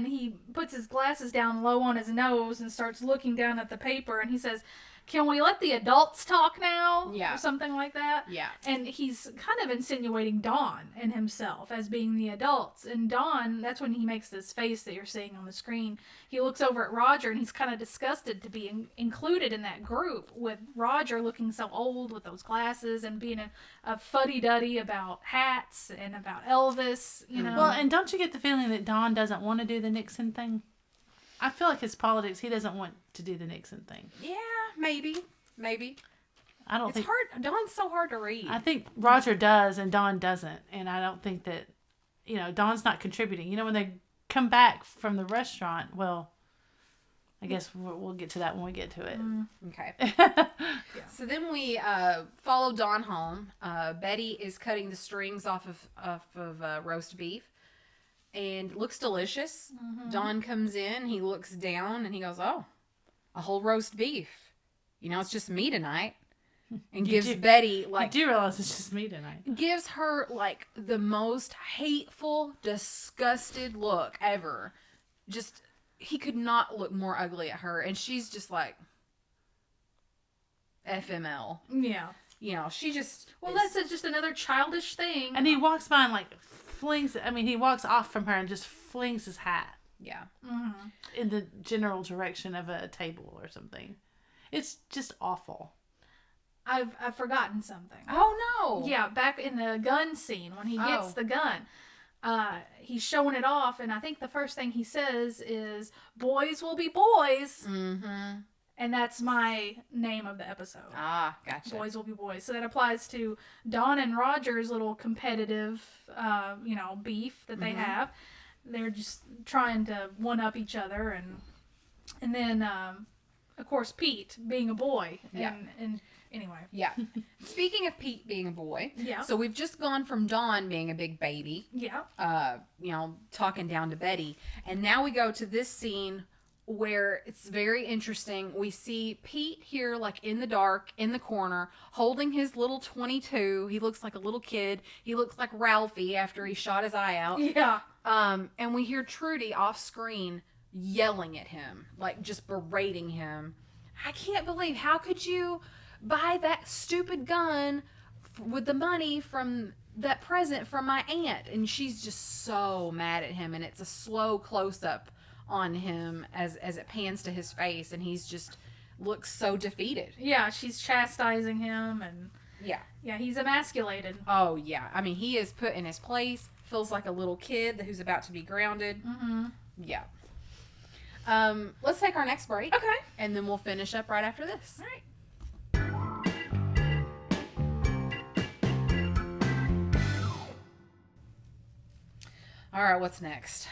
he puts his glasses down low on his nose and starts looking down at the paper. And he says, can we let the adults talk now? Yeah. Or something like that. Yeah. And he's kind of insinuating Don and himself as being the adults. And Don, that's when he makes this face that you're seeing on the screen. He looks over at Roger and he's kind of disgusted to be included in that group with Roger looking so old with those glasses and being a fuddy-duddy about hats and about Elvis, you know. Well, and don't you get the feeling that Don doesn't want to do the Nixon thing? I feel like his politics, he doesn't want to do the Nixon thing. Yeah, maybe. I don't think... It's hard. Don's so hard to read. I think Roger does and Don doesn't. And I don't think that, you know, Don's not contributing. You know, when they come back from the restaurant, well, I guess we'll get to that when we get to it. Okay. So then we follow Don home. Betty is cutting the strings off of roast beef. And looks delicious. Mm-hmm. Don comes in, he looks down, and he goes, oh, a whole roast beef. You know, it's just me tonight. And gives Betty, like... You do realize it's just me tonight. Gives her, like, the most hateful, disgusted look ever. Just, he could not look more ugly at her. And she's just like, FML. Yeah. You know, she just... Well, that's just another childish thing. And he walks by and, like... he walks off from her and just flings his hat. Yeah. Mm-hmm. In the general direction of a table or something. It's just awful. I've forgotten something. Oh, no. Yeah, back in the gun scene, when he gets the gun, he's showing it off, and I think the first thing he says is, boys will be boys. Mm-hmm. And that's my name of the episode. Ah, gotcha. Boys will be boys. So that applies to Don and Roger's little competitive, beef that they have. They're just trying to one-up each other. And then, of course, Pete being a boy. And anyway. Yeah. Speaking of Pete being a boy. Yeah. So we've just gone from Don being a big baby. Yeah. Talking down to Betty. And now we go to this scene where it's very interesting. We see Pete here, like in the dark, in the corner, holding his little 22. He looks like a little kid. He looks like Ralphie after he shot his eye out. Yeah. And we hear Trudy off screen yelling at him, like just berating him. I can't believe, how could you buy that stupid gun with the money from that present from my aunt? And she's just so mad at him, and it's a slow close-up on him as it pans to his face, and he's just looks so defeated. Yeah, she's chastising him, and yeah, he's emasculated. Oh yeah, I mean, he is put in his place. Feels like a little kid who's about to be grounded. Mm-hmm. Yeah. Let's take our next break. Okay. And then we'll finish up right after this. All right. All right, what's next?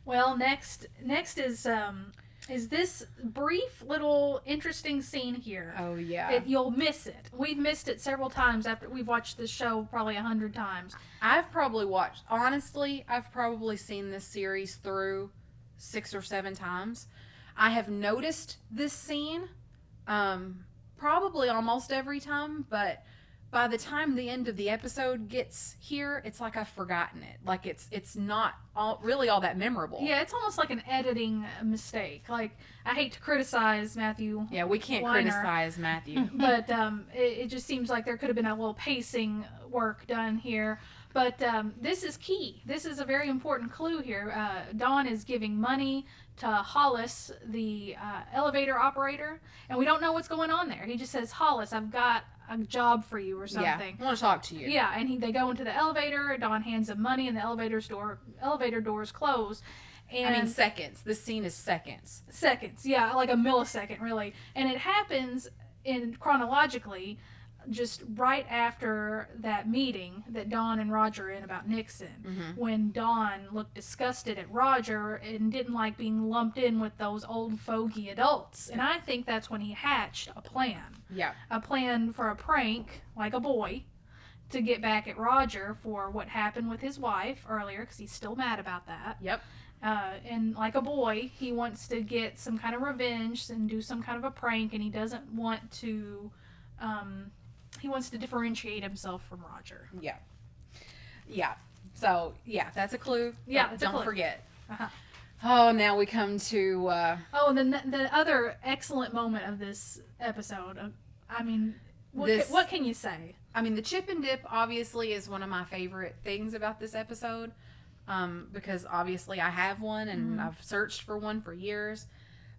Well, next is is this brief little interesting scene here. Oh, yeah. You'll miss it. We've missed it several times after we've watched this show probably 100 times. I've probably seen this series through 6 or 7 times. I have noticed this scene probably almost every time, but by the time the end of the episode gets here, it's like I've forgotten it. Like it's not really all that memorable. Yeah, it's almost like an editing mistake. Like, I hate to criticize Matthew. Yeah, we can't Weiner, criticize Matthew. But it just seems like there could have been a little pacing work done here. But this is key. This is a very important clue here. Dawn is giving money to Hollis, the elevator operator, and we don't know what's going on there. He just says, Hollis, I've got a job for you or something. Yeah, I want to talk to you. Yeah, and they go into the elevator. Dawn hands him money, and the elevator doors close. And I mean, seconds. This scene is seconds. Seconds, yeah, like a millisecond, really. And it happens chronologically just right after that meeting that Dawn and Roger are in about Nixon, when Dawn looked disgusted at Roger and didn't like being lumped in with those old fogey adults. And I think that's when he hatched a plan. Yeah. A plan for a prank, like a boy, to get back at Roger for what happened with his wife earlier, because he's still mad about that. Yep. And like a boy, he wants to get some kind of revenge and do some kind of a prank, and he doesn't want to... he wants to differentiate himself from Roger. Yeah. Yeah. So, yeah, that's a clue. Yeah, it's a Don't clue. forget. Uh-huh. Oh, now we come to... Oh, and then the other excellent moment of this episode, I mean, what can you say? I mean, the chip and dip obviously is one of my favorite things about this episode, because obviously I have one and I've searched for one for years.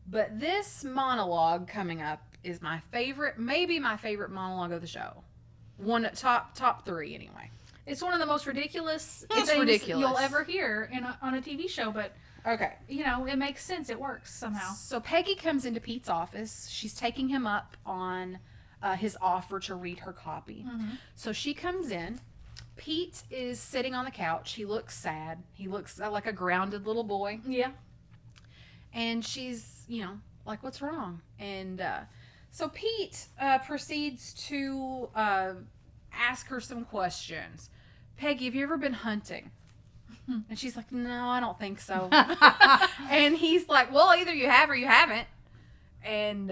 But this monologue coming up is my favorite, maybe my favorite monologue of the show. Top 3 anyway. It's one of the most ridiculous It's things ridiculous. you'll ever hear on a TV show, but okay, it makes sense. It works somehow. So Peggy comes into Pete's office. She's taking him up on his offer to read her copy. So she comes in. Pete is sitting on the couch. He looks sad. He looks like a grounded little boy. Yeah. And she's, like, what's wrong? And so Pete proceeds to ask her some questions. Peggy, have you ever been hunting? And she's like, no, I don't think so. And he's like, well, either you have or you haven't. And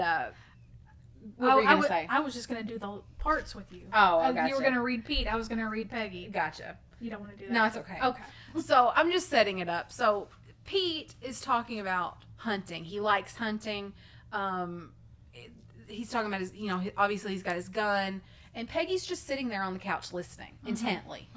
what were you going to say? I was just going to do the parts with you. Oh, I gotcha. You were going to read Pete. I was going to read Peggy. Gotcha. You don't want to do that? No, it's okay. Okay. So I'm just setting it up. So Pete is talking about hunting. He likes hunting. He's talking about his, obviously he's got his gun. And Peggy's just sitting there on the couch listening intently.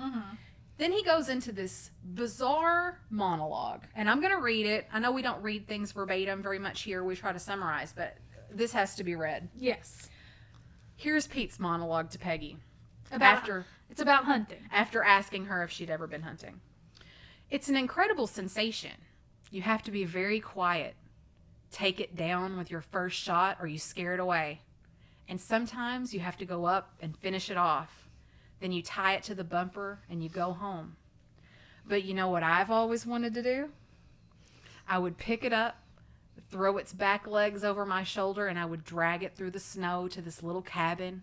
Then he goes into this bizarre monologue. And I'm going to read it. I know we don't read things verbatim very much here. We try to summarize, but this has to be read. Yes. Here's Pete's monologue to Peggy. It's about hunting. After asking her if she'd ever been hunting. It's an incredible sensation. You have to be very quiet. Take it down with your first shot or you scare it away. And sometimes you have to go up and finish it off. Then you tie it to the bumper and you go home. But you know what I've always wanted to do? I would pick it up, throw its back legs over my shoulder, and I would drag it through the snow to this little cabin.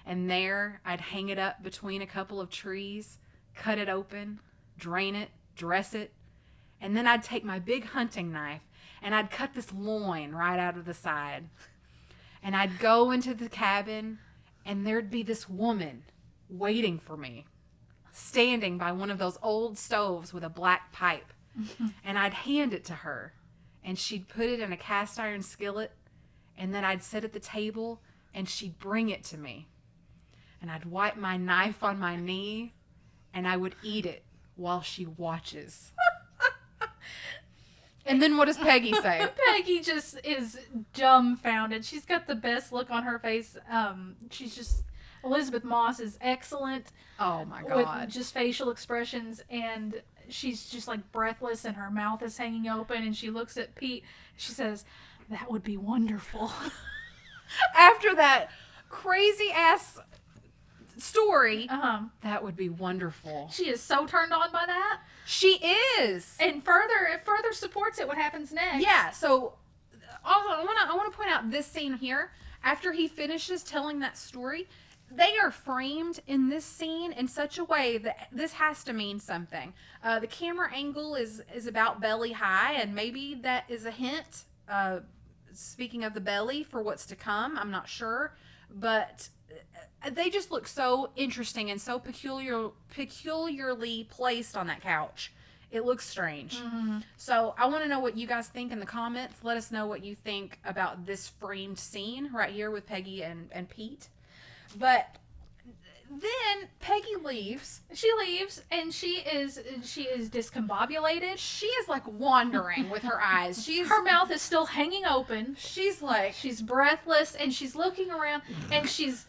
And there I'd hang it up between a couple of trees, cut it open, drain it, dress it, and then I'd take my big hunting knife and I'd cut this loin right out of the side. And I'd go into the cabin and there'd be this woman waiting for me, standing by one of those old stoves with a black pipe. And I'd hand it to her and she'd put it in a cast iron skillet, and then I'd sit at the table and she'd bring it to me. And I'd wipe my knife on my knee and I would eat it while she watches. And then what does Peggy say? Peggy just is dumbfounded. She's got the best look on her face. Elizabeth Moss is excellent. Oh my God. With just facial expressions, and she's just like breathless and her mouth is hanging open, and she looks at Pete. She says, "That would be wonderful." After that crazy ass story, that would be wonderful. She is so turned on by that. She is. And it further supports it what happens next. Yeah, so out this scene here. After he finishes telling that story, they are framed in this scene in such a way that this has to mean something. The camera angle is about belly high, and maybe that is a hint, speaking of the belly, for what's to come. I'm not sure. But they just look so interesting and so peculiarly placed on that couch. It looks strange. Mm-hmm. So I want to know what you guys think in the comments. Let us know what you think about this framed scene right here with Peggy and Pete. But then Peggy leaves. She leaves, and she is discombobulated. She is like wandering with her eyes. Her mouth is still hanging open. She's like, she's breathless, and she's looking around, and she's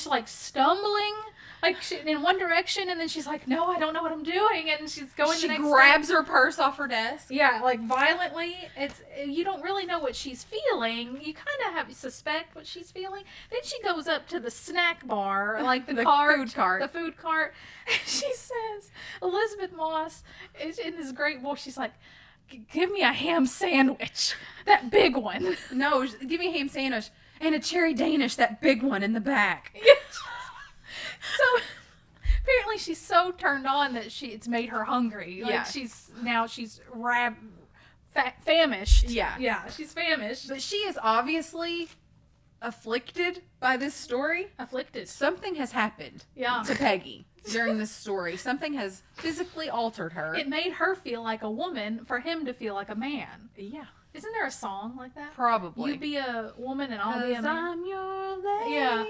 like stumbling, like in one direction, and then she's like, no, I don't know what I'm doing, and she's going the next She grabs her purse off her desk. Yeah, like violently. You don't really know what she's feeling. You kind of suspect what she's feeling. Then she goes up to the snack bar, like the food cart. The food cart. And she says, Elizabeth Moss is in this great voice. She's like, give me a ham sandwich, that big one. No, give me a ham sandwich and a cherry Danish, that big one in the back. So apparently she's so turned on that it's made her hungry. Like she's famished. Yeah, she's famished. But she is obviously afflicted by this story. Afflicted. Something has happened to Peggy during this story. Something has physically altered her. It made her feel like a woman for him to feel like a man. Yeah. Isn't there a song like that? Probably. You be a woman and I'll be a man. I'm your lady. Yeah.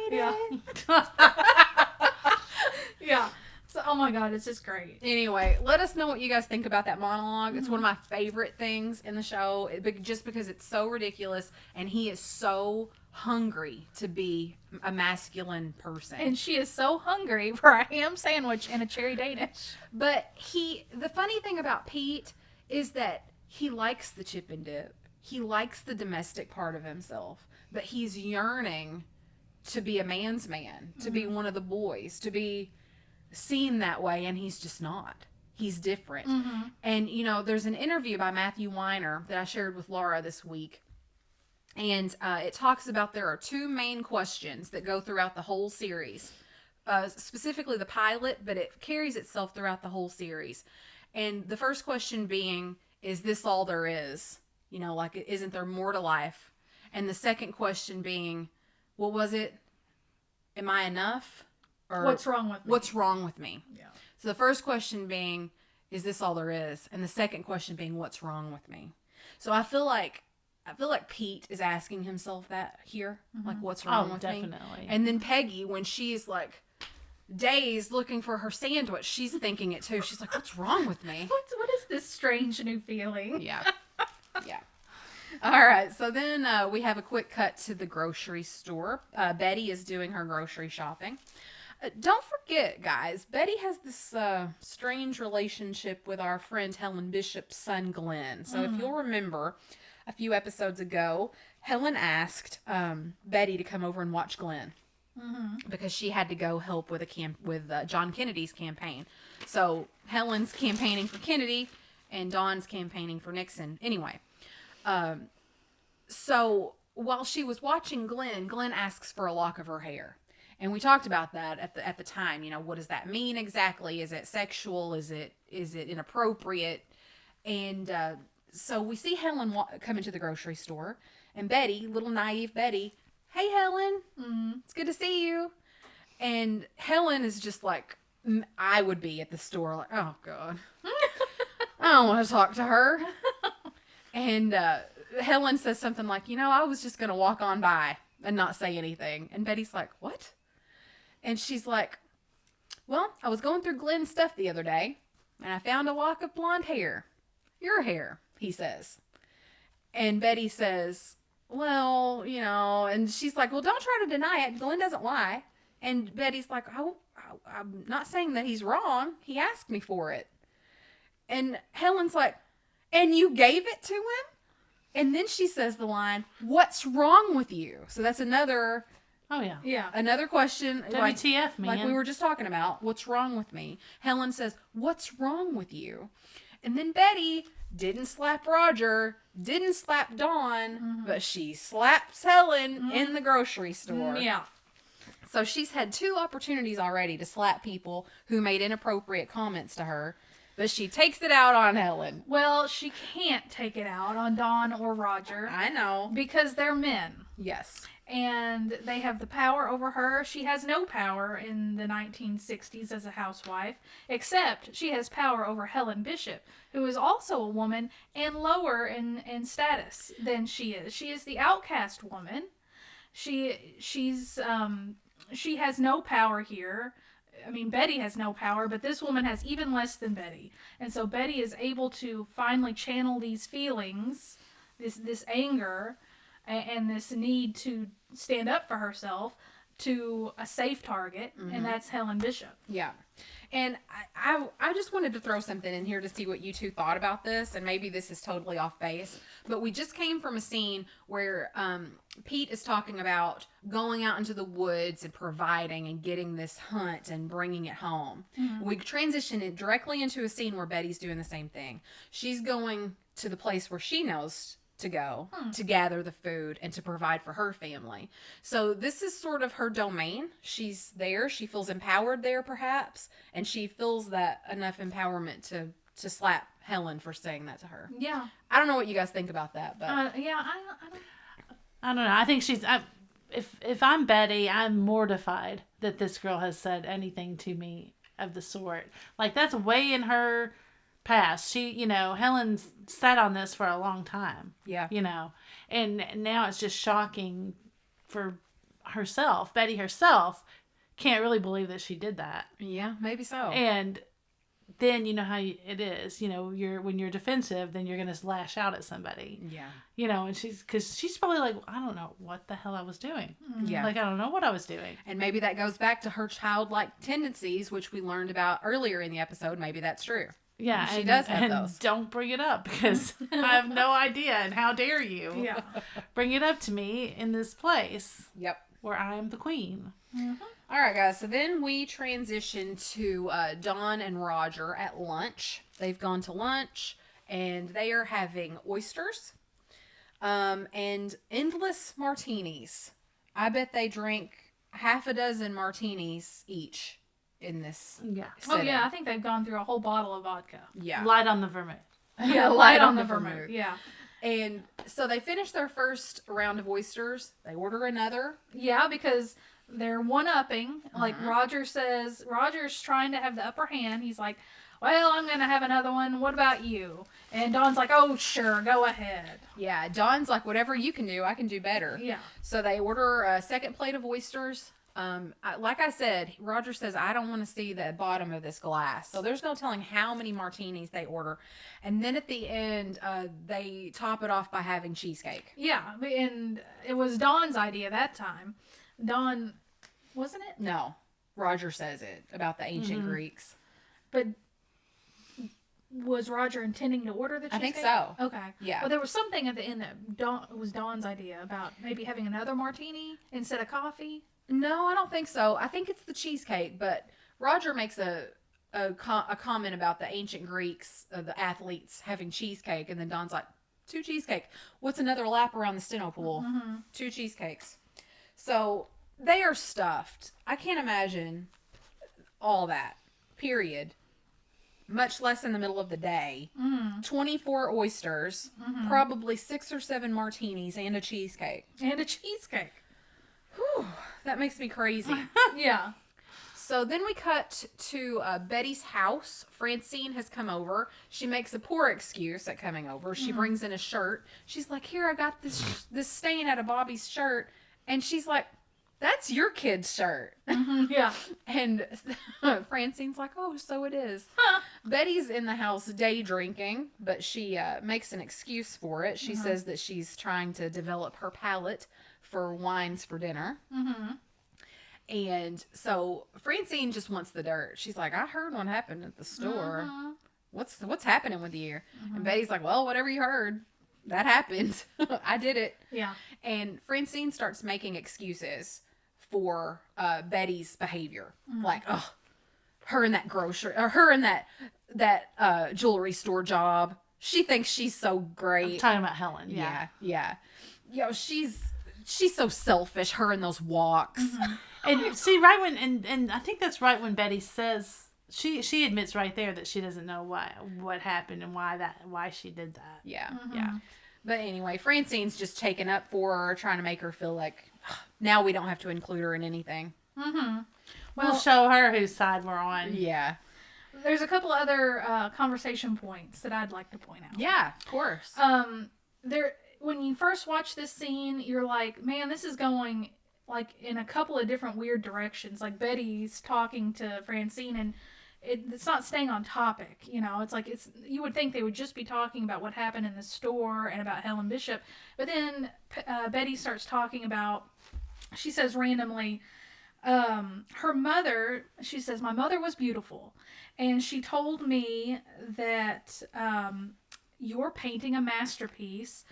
Yeah. So, oh my God, it's just great. Anyway, let us know what you guys think about that monologue. It's one of my favorite things in the show, just because it's so ridiculous, and he is so hungry to be a masculine person. And she is so hungry for a ham sandwich and a cherry Danish. But the funny thing about Pete is that he likes the chip and dip. He likes the domestic part of himself, but he's yearning to be a man's man, to be one of the boys, to be seen that way, and he's just not. He's different. Mm-hmm. And, there's an interview by Matthew Weiner that I shared with Laura this week, and it talks about there are two main questions that go throughout the whole series, specifically the pilot, but it carries itself throughout the whole series. And the first question being, is this all there is? Isn't there more to life? And the second question being, what was it? Am I enough? Or what's wrong with me? What's wrong with me? Yeah. So the first question being, is this all there is? And the second question being, what's wrong with me? So I feel like Pete is asking himself that here. Mm-hmm. Like, what's wrong with me? Definitely. And then Peggy, when she's like dazed looking for her sandwich, she's thinking it too. She's like, what's wrong with me? What is this strange new feeling? Yeah. Yeah. All right. So then we have a quick cut to the grocery store. Betty is doing her grocery shopping. Don't forget, guys, Betty has this strange relationship with our friend Helen Bishop's son, Glenn. So if you'll remember, a few episodes ago, Helen asked Betty to come over and watch Glenn. Mm-hmm. Because she had to go help with John Kennedy's campaign. So Helen's campaigning for Kennedy, and Dawn's campaigning for Nixon. Anyway, so while she was watching Glenn asks for a lock of her hair. And we talked about that at the time. What does that mean exactly? Is it sexual? Is it inappropriate? And so we see Helen come into the grocery store, and Betty, little naive Betty, hey Helen, it's good to see you. And Helen is just like I would be at the store, like, oh God, I don't want to talk to her. And Helen says something like, I was just gonna walk on by and not say anything. And Betty's like, what? And she's like, well, I was going through Glenn's stuff the other day, and I found a lock of blonde hair. Your hair, he says. And Betty says, well, and she's like, well, don't try to deny it. Glenn doesn't lie. And Betty's like, oh, I'm not saying that he's wrong. He asked me for it. And Helen's like, and you gave it to him? And then she says the line, what's wrong with you? So that's another... Oh, yeah. Yeah. Another question. WTF, man. Like we were just talking about. What's wrong with me? Helen says, what's wrong with you? And then Betty didn't slap Roger, didn't slap Dawn, but she slaps Helen in the grocery store. Yeah. So she's had 2 opportunities already to slap people who made inappropriate comments to her, but she takes it out on Helen. Well, she can't take it out on Dawn or Roger I know. because they're men. Yes. And they have the power over her. She has no power in the 1960s as a housewife, except she has power over Helen Bishop, who is also a woman and lower in status than she is. She is the outcast woman. She has no power here. I mean, Betty has no power, but this woman has even less than Betty. And so Betty is able to finally channel these feelings, this anger, and this need to stand up for herself to a safe target, and that's Helen Bishop. Yeah. And I just wanted to throw something in here to see what you 2 thought about this, and maybe this is totally off base, but we just came from a scene where Pete is talking about going out into the woods and providing and getting this hunt and bringing it home. We transition it directly into a scene where Betty's doing the same thing. She's going to the place where she knows to go to gather the food and to provide for her family. So this is sort of her domain. She's there. She feels empowered there, perhaps, and she feels that enough empowerment to slap Helen for saying that to her. Yeah. I don't know what you guys think about that, but I I don't know. I think if I'm Betty, I'm mortified that this girl has said anything to me of the sort. Like, that's way in her past. She, Helen's sat on this for a long time. Yeah. And now it's just shocking for herself. Betty herself can't really believe that she did that. Yeah, maybe so. And then you know how it is. When you're defensive, then you're going to lash out at somebody. Yeah. And she's probably like, I don't know what the hell I was doing. Yeah. Like, I don't know what I was doing. And maybe that goes back to her childlike tendencies, which we learned about earlier in the episode. Maybe that's true. Yeah, she does have those. Don't bring it up because I have no idea, and how dare you? Yeah. Bring it up to me in this place. Yep. Where I am the queen. All right, guys. So then we transition to Dawn and Roger at lunch. They've gone to lunch, and they are having oysters and endless martinis. I bet they drink half a dozen martinis each in this. Yeah. setting. Oh, yeah. I think they've gone through a whole bottle of vodka. Yeah. Light on the vermouth. Yeah, light on the the vermouth. vermouth. Yeah. And so they finish their first round of oysters. They order another. Yeah, because they're one-upping. Like Roger's trying to have the upper hand. He's like, well, I'm going to have another one. What about you? And Dawn's like, oh, sure, go ahead. Yeah, Dawn's like, whatever you can do, I can do better. Yeah. So they order a second plate of oysters. Like I said, Roger says, I don't want to see the bottom of this glass. So there's no telling how many martinis they order. And then at the end, they top it off by having cheesecake. Yeah, and it was Dawn's idea that time. Dawn, wasn't it? No, Roger says it about the ancient Greeks. But was Roger intending to order the I cheesecake? think so. Okay. Yeah. Well, there was something at the end that was Dawn's idea about maybe having another martini instead of coffee. No, I don't think so. I think it's the cheesecake, but Roger makes a comment about the ancient Greeks, the athletes having cheesecake, and then Don's like, 2 cheesecake. What's another lap around the steno pool? 2 cheesecakes. So they are stuffed. I can't imagine all that, period. Much less in the middle of the day. 24 oysters, probably 6 or 7 martinis, and a cheesecake. And a cheesecake. Whew, that makes me crazy. Yeah. So then we cut to Betty's house. Francine has come over. She makes a poor excuse at coming over. She brings in a shirt. She's like, here, I got this stain out of Bobby's shirt. And she's like, that's your kid's shirt. Yeah. And Francine's like, oh, so it is. Betty's in the house day drinking, but she makes an excuse for it. She says that she's trying to develop her palate for wines for dinner. And so Francine just wants the dirt. She's like, I heard what happened at the store. What's happening with you? And Betty's like, well, whatever you heard, that happened. I did it. Yeah. And Francine starts making excuses for Betty's behavior. Like, oh, her in that grocery, or her in that jewelry store job. She thinks she's so great. I'm talking about Helen. Yeah. You know, she's so selfish. Her in those walks. Mm-hmm. And see, right when and I think that's right when Betty says she admits right there that she doesn't know what happened and why she did that. Yeah. But anyway, Francine's just taken up for her, trying to make her feel like now we don't have to include her in anything. Mm-hmm. We'll show her whose side we're on. Yeah. There's a couple other conversation points that I'd like to point out. Yeah, of course. When you first watch this scene, you're like, man, this is going like in a couple of different weird directions. Like Betty's talking to Francine and it's not staying on topic. You know, it's like you would think they would just be talking about what happened in the store and about Helen Bishop. But then Betty starts talking about, she says randomly, her mother, she says, my mother was beautiful. And she told me that you're painting a masterpiece.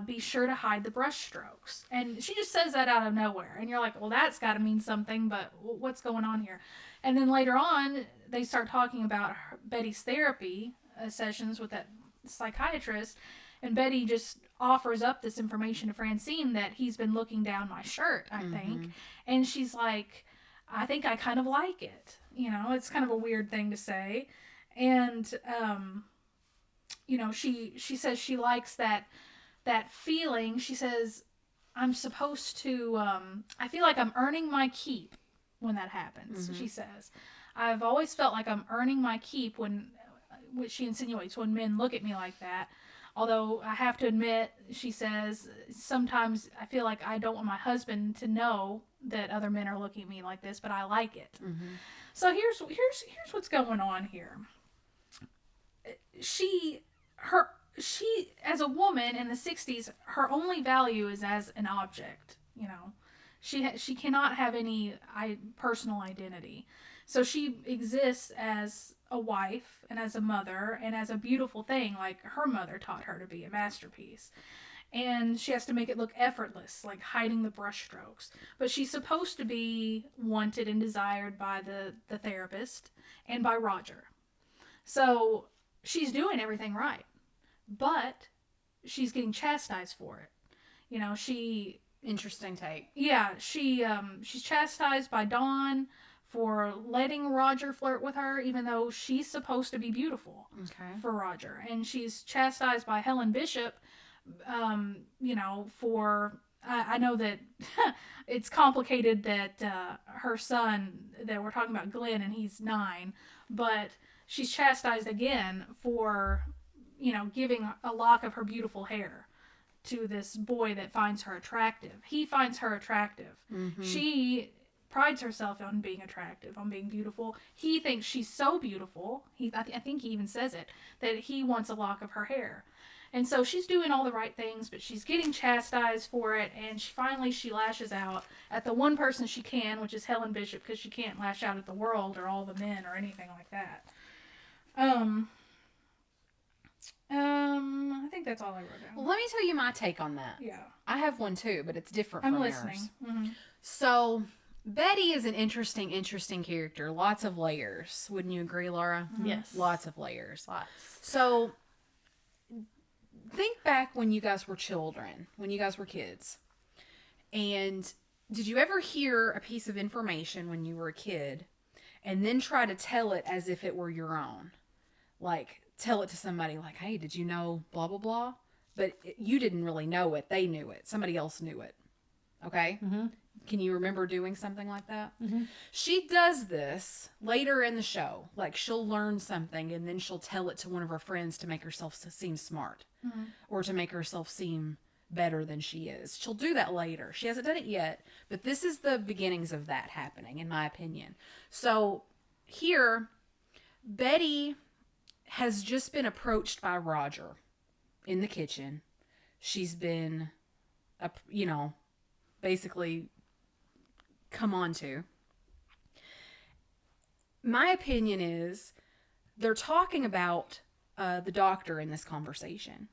Be sure to hide the brush strokes. And she just says that out of nowhere. And you're like, well, that's got to mean something, but what's going on here? And then later on, they start talking about Betty's therapy sessions with that psychiatrist. And Betty just offers up this information to Francine that he's been looking down my shirt, I think. And she's like, I think I kind of like it. You know, it's kind of a weird thing to say. And, you know, she says she likes that feeling. She says, I'm supposed to, I feel like I'm earning my keep when that happens. She says, I've always felt like I'm earning my keep which she insinuates, when men look at me like that. Although I have to admit, she says, sometimes I feel like I don't want my husband to know that other men are looking at me like this, but I like it. So here's what's going on here. She as a woman in the 60s, her only value is as an object. You know, she cannot have any personal identity. So she exists as a wife and as a mother and as a beautiful thing, like her mother taught her to be, a masterpiece. And she has to make it look effortless, like hiding the brushstrokes. But she's supposed to be wanted and desired by the therapist and by Roger. So she's doing everything right. But she's getting chastised for it. You know, Interesting take. Yeah, she's chastised by Dawn for letting Roger flirt with her, even though she's supposed to be beautiful for Roger. And she's chastised by Helen Bishop, you know, for, I know that it's complicated that her son, that we're talking about Glenn, and he's 9, but she's chastised again for, you know, giving a lock of her beautiful hair to this boy that finds her attractive. He finds her attractive. She prides herself on being attractive, on being beautiful. He thinks she's so beautiful, I think he even says it, that he wants a lock of her hair. And so she's doing all the right things, but she's getting chastised for it, and she lashes out at the one person she can, which is Helen Bishop, because she can't lash out at the world or all the men or anything like that. I think that's all I wrote down. Well, let me tell you my take on that. Yeah. I have one too, but it's different I'm from listening. yours. So, Betty is an interesting character. Lots of layers. Wouldn't you agree, Laura? Yes. Lots of layers. Lots. So, think back when you guys were children, when you guys were kids. And did you ever hear a piece of information when you were a kid and then try to tell it as if it were your own? Like, tell it to somebody like, hey, did you know blah, blah, blah? But you didn't really know it. They knew it. Somebody else knew it. Okay? Can you remember doing something like that? She does this later in the show. Like, she'll learn something and then she'll tell it to one of her friends to make herself seem smart or to make herself seem better than she is. She'll do that later. She hasn't done it yet, but this is the beginnings of that happening, in my opinion. So here, Betty has just been approached by Roger in the kitchen. She's been, basically come on to. My opinion is they're talking about the doctor in this conversation.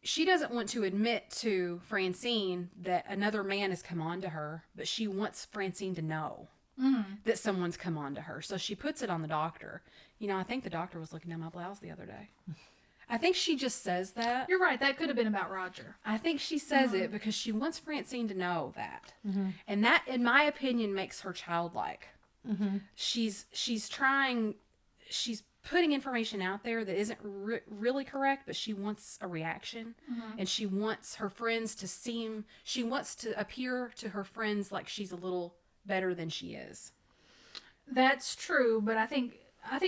She doesn't want to admit to Francine that another man has come on to her, but she wants Francine to know. that someone's come on to her. So she puts it on the doctor. You know, I think the doctor was looking at my blouse the other day. I think she just says that. You're right. That could have been about Roger. I think she says it because she wants Francine to know that. And that, in my opinion, makes her childlike. She's putting information out there that isn't really correct, but she wants a reaction. And she wants her friends to she wants to appear to her friends like she's a little better than she is. That's true, but I think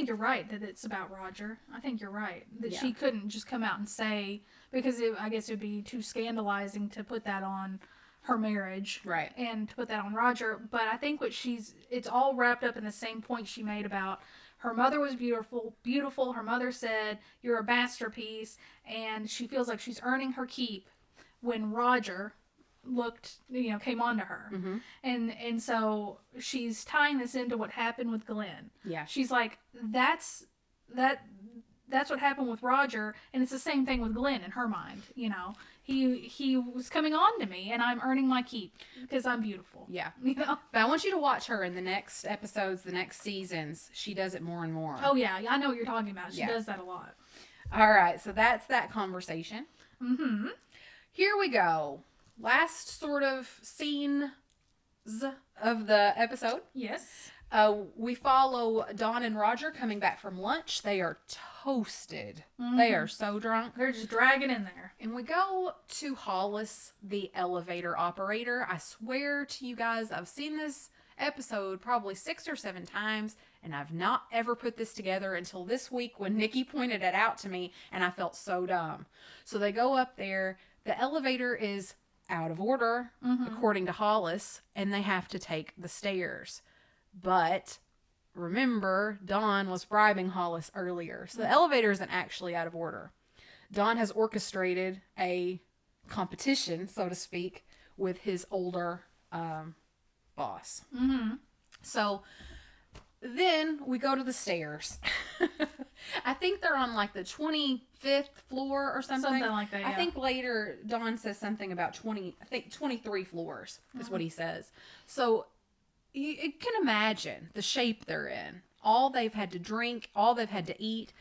you're right that it's about Roger. I think you're right that she couldn't just come out and say, because I guess it would be too scandalizing to put that on her marriage, right, and to put that on Roger. But I think it's all wrapped up in the same point she made about her mother was beautiful. Her mother said, "You're a masterpiece," and she feels like she's earning her keep when Roger came on to her. And so she's tying this into what happened with Glenn. Yeah. She's like, that's what happened with Roger, and it's the same thing with Glenn in her mind. You know, he was coming on to me, and I'm earning my keep because I'm beautiful. Yeah. You know? But I want you to watch her in the next episodes, the next seasons. She does it more and more. Oh yeah, I know what you're talking about. She does that a lot. All right, so that's that conversation. Here we go. Last sort of scenes of the episode. Yes. We follow Dawn and Roger coming back from lunch. They are toasted. They are so drunk. They're just dragging in there. And we go to Hollis, the elevator operator. I swear to you guys, I've seen this episode probably 6 or 7 times, and I've not ever put this together until this week when Nikki pointed it out to me, and I felt so dumb. So they go up there. The elevator is out of order, according to Hollis, and they have to take the stairs. But remember, Dawn was bribing Hollis earlier, so the elevator isn't actually out of order. Dawn has orchestrated a competition, so to speak, with his older boss. So then we go to the stairs. I think they're on like the 25th floor or something. Something like that, yeah. I think later Dawn says something about 23 floors is what he says. So you can imagine the shape they're in. All they've had to drink, all they've had to eat,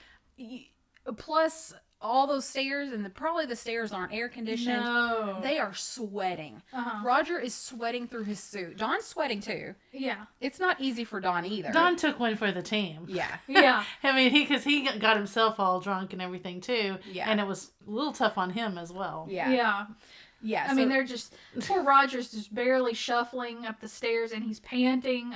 plus all those stairs, and probably the stairs aren't air conditioned. No. They are sweating. Roger is sweating through his suit. Dawn's sweating too. Yeah. It's not easy for Dawn either. Dawn took one for the team. Yeah. Yeah. I mean, because he got himself all drunk and everything too. Yeah. And it was a little tough on him as well. Yeah. Yeah. Yeah. I mean, they're just, poor Roger's just barely shuffling up the stairs, and he's panting.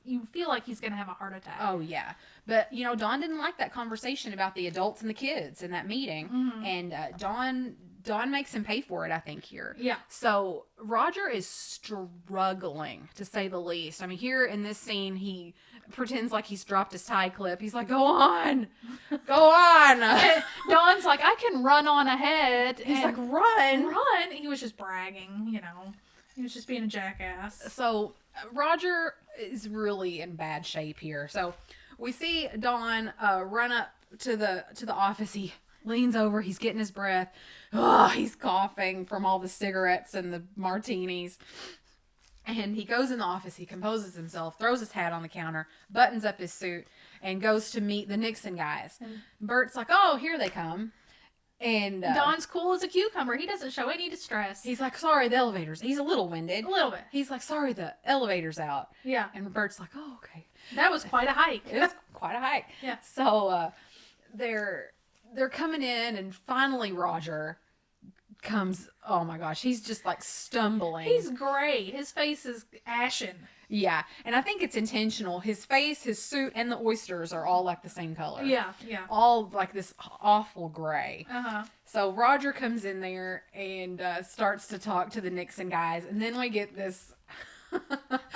You feel like he's going to have a heart attack. Oh, yeah. But, you know, Dawn didn't like that conversation about the adults and the kids in that meeting. And Dawn makes him pay for it, I think, here. Yeah. So Roger is struggling, to say the least. I mean, here in this scene, he pretends like he's dropped his tie clip. He's like, go on. Go on. Dawn's like, I can run on ahead. He's like, run. Run. He was just bragging, you know. He was just being a jackass. So Roger is really in bad shape here. So we see Dawn run up to the office. He leans over. He's getting his breath. Oh, he's coughing from all the cigarettes and the martinis. And he goes in the office. He composes himself, throws his hat on the counter, buttons up his suit, and goes to meet the Nixon guys. Bert's like, oh, here they come. And Dawn's cool as a cucumber. He doesn't show any distress. He's like, sorry, the elevator's... He's a little winded. A little bit. He's like, sorry, the elevator's out. Yeah. And Bert's like, oh, okay. That was quite a hike. It was quite a hike. Yeah. So they're coming in, and finally Roger comes. Oh my gosh, he's just like stumbling. He's gray. His face is ashen. Yeah, and I think it's intentional. His face, his suit, and the oysters are all like the same color. Yeah, yeah. All like this awful gray. Uh-huh. So Roger comes in there and starts to talk to the Nixon guys, and then we get this.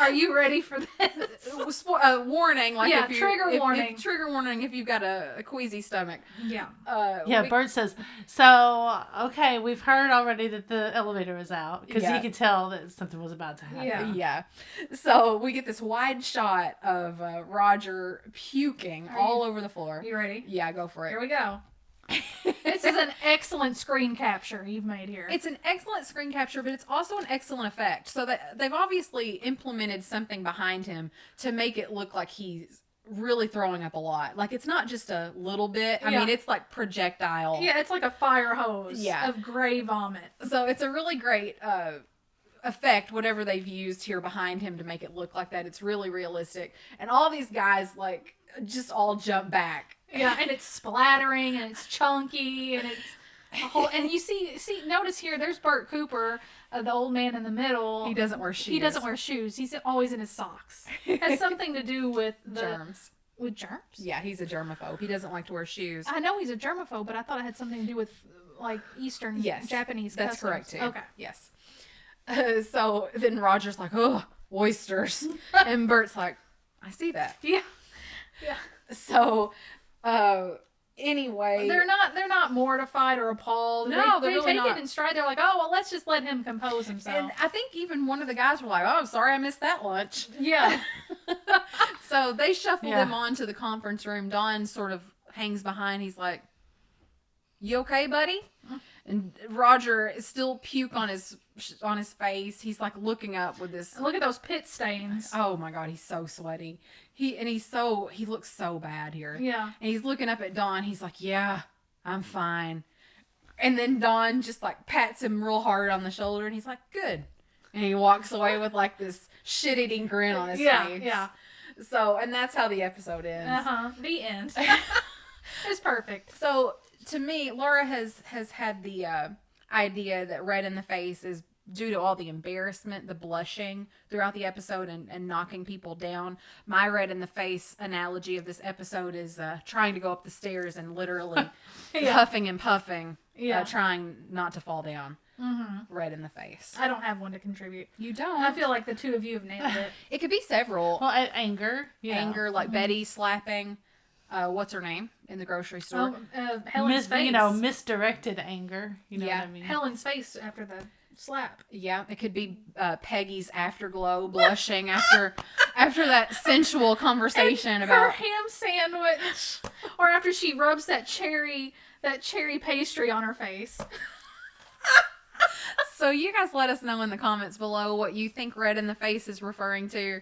Are you ready for this? Warning, like yeah, if you, trigger warning. Trigger warning if you've got a queasy stomach. Yeah. Bert says, so, okay, we've heard already that the elevator is out, because he could tell that something was about to happen. Yeah. So we get this wide shot of Roger puking all over the floor. You ready? Yeah, go for it. Here we go. This is an excellent screen capture you've made here. It's an excellent screen capture, but it's also an excellent effect. So that they've obviously implemented something behind him to make it look like he's really throwing up a lot. Like, it's not just a little bit. I mean, it's like projectile. Yeah, it's like a fire hose of gray vomit. So it's a really great effect, whatever they've used here behind him to make it look like that. It's really realistic. And all these guys, like, just all jump back. Yeah, and it's splattering, and it's chunky, and it's a whole... And you see, notice here, there's Bert Cooper, the old man in the middle. He doesn't wear shoes. He's always in his socks. It has something to do with germs. With germs? Yeah, he's a germaphobe. He doesn't like to wear shoes. I know he's a germaphobe, but I thought it had something to do with, like, Eastern Japanese That's customs. correct, too. Okay. Yes. So then Roger's like, oh, oysters. And Bert's like, I see that. Yeah. Yeah. So, anyway. They're not mortified or appalled. No, they really take not. it in stride. They're like, oh, well, let's just let him compose himself. And I think even one of the guys were like, oh, sorry I missed that lunch. Yeah. So they shuffle them on to the conference room. Don sort of hangs behind. He's like, you okay, buddy? And Roger is still puke on his face. He's like looking up with this. Look at those pit stains. Oh my God, he's so sweaty. He looks so bad here. Yeah. And he's looking up at Don. He's like, yeah, I'm fine. And then Don just like pats him real hard on the shoulder, and he's like, good. And he walks away with like this shit-eating grin on his face. Yeah. So, and that's how the episode ends. The end. It's perfect. So, to me, Laura has had the idea that red in the face is due to all the embarrassment, the blushing throughout the episode and knocking people down. My red in the face analogy of this episode is trying to go up the stairs and literally huffing and puffing, trying not to fall down. Mm-hmm. Red in the face. I don't have one to contribute. You don't? I feel like the two of you have nailed it. It could be several. Well, anger. Yeah. Anger, like Betty slapping, what's her name, in the grocery store. Helen's face. Misdirected anger. You know what I mean? Helen's face after the slap. Yeah, it could be Peggy's afterglow, blushing after that sensual conversation about her ham sandwich, or after she rubs that cherry pastry on her face. So you guys let us know in the comments below what you think red in the face is referring to.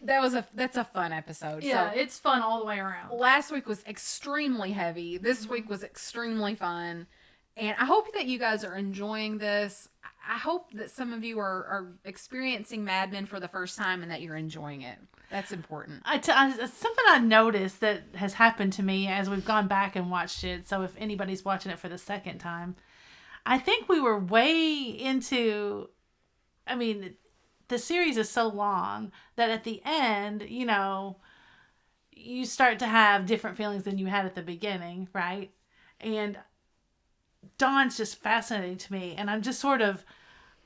That's a fun episode. Yeah, so, it's fun all the way around. Last week was extremely heavy. This week was extremely fun. And I hope that you guys are enjoying this. I hope that some of you are experiencing Mad Men for the first time and that you're enjoying it. That's important. Something I noticed that has happened to me as we've gone back and watched it. So if anybody's watching it for the second time, I think we were way into, I mean, the series is so long that at the end, you know, you start to have different feelings than you had at the beginning, right? And Don's just fascinating to me, and I'm just sort of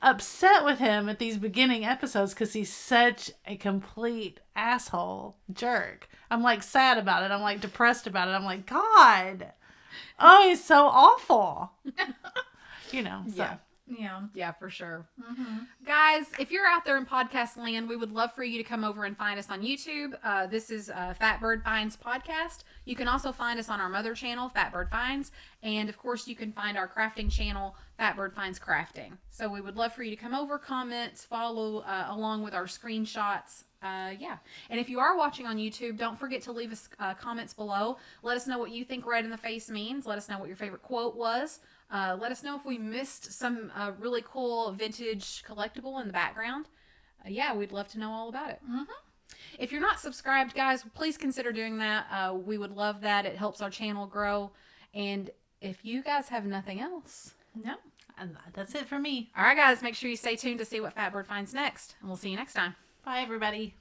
upset with him at these beginning episodes because he's such a complete asshole jerk. I'm like sad about it. I'm like depressed about it. I'm like, God, oh, he's so awful. You know, so. Yeah, for sure. Mm-hmm. Guys, if you're out there in podcast land, we would love for you to come over and find us on YouTube. This is Fat Bird Finds Podcast. You can also find us on our mother channel, Fat Bird Finds. And, of course, you can find our crafting channel, Fat Bird Finds Crafting. So we would love for you to come over, comment, follow along with our screenshots. And if you are watching on YouTube, don't forget to leave us comments below. Let us know what you think red in the face means. Let us know what your favorite quote was. Let us know if we missed some really cool vintage collectible in the background. We'd love to know all about it. Mm-hmm. If you're not subscribed, guys, please consider doing that. We would love that. It helps our channel grow. And if you guys have nothing else, no, that's it for me. All right, guys, make sure you stay tuned to see what Fat Bird finds next. And we'll see you next time. Bye, everybody.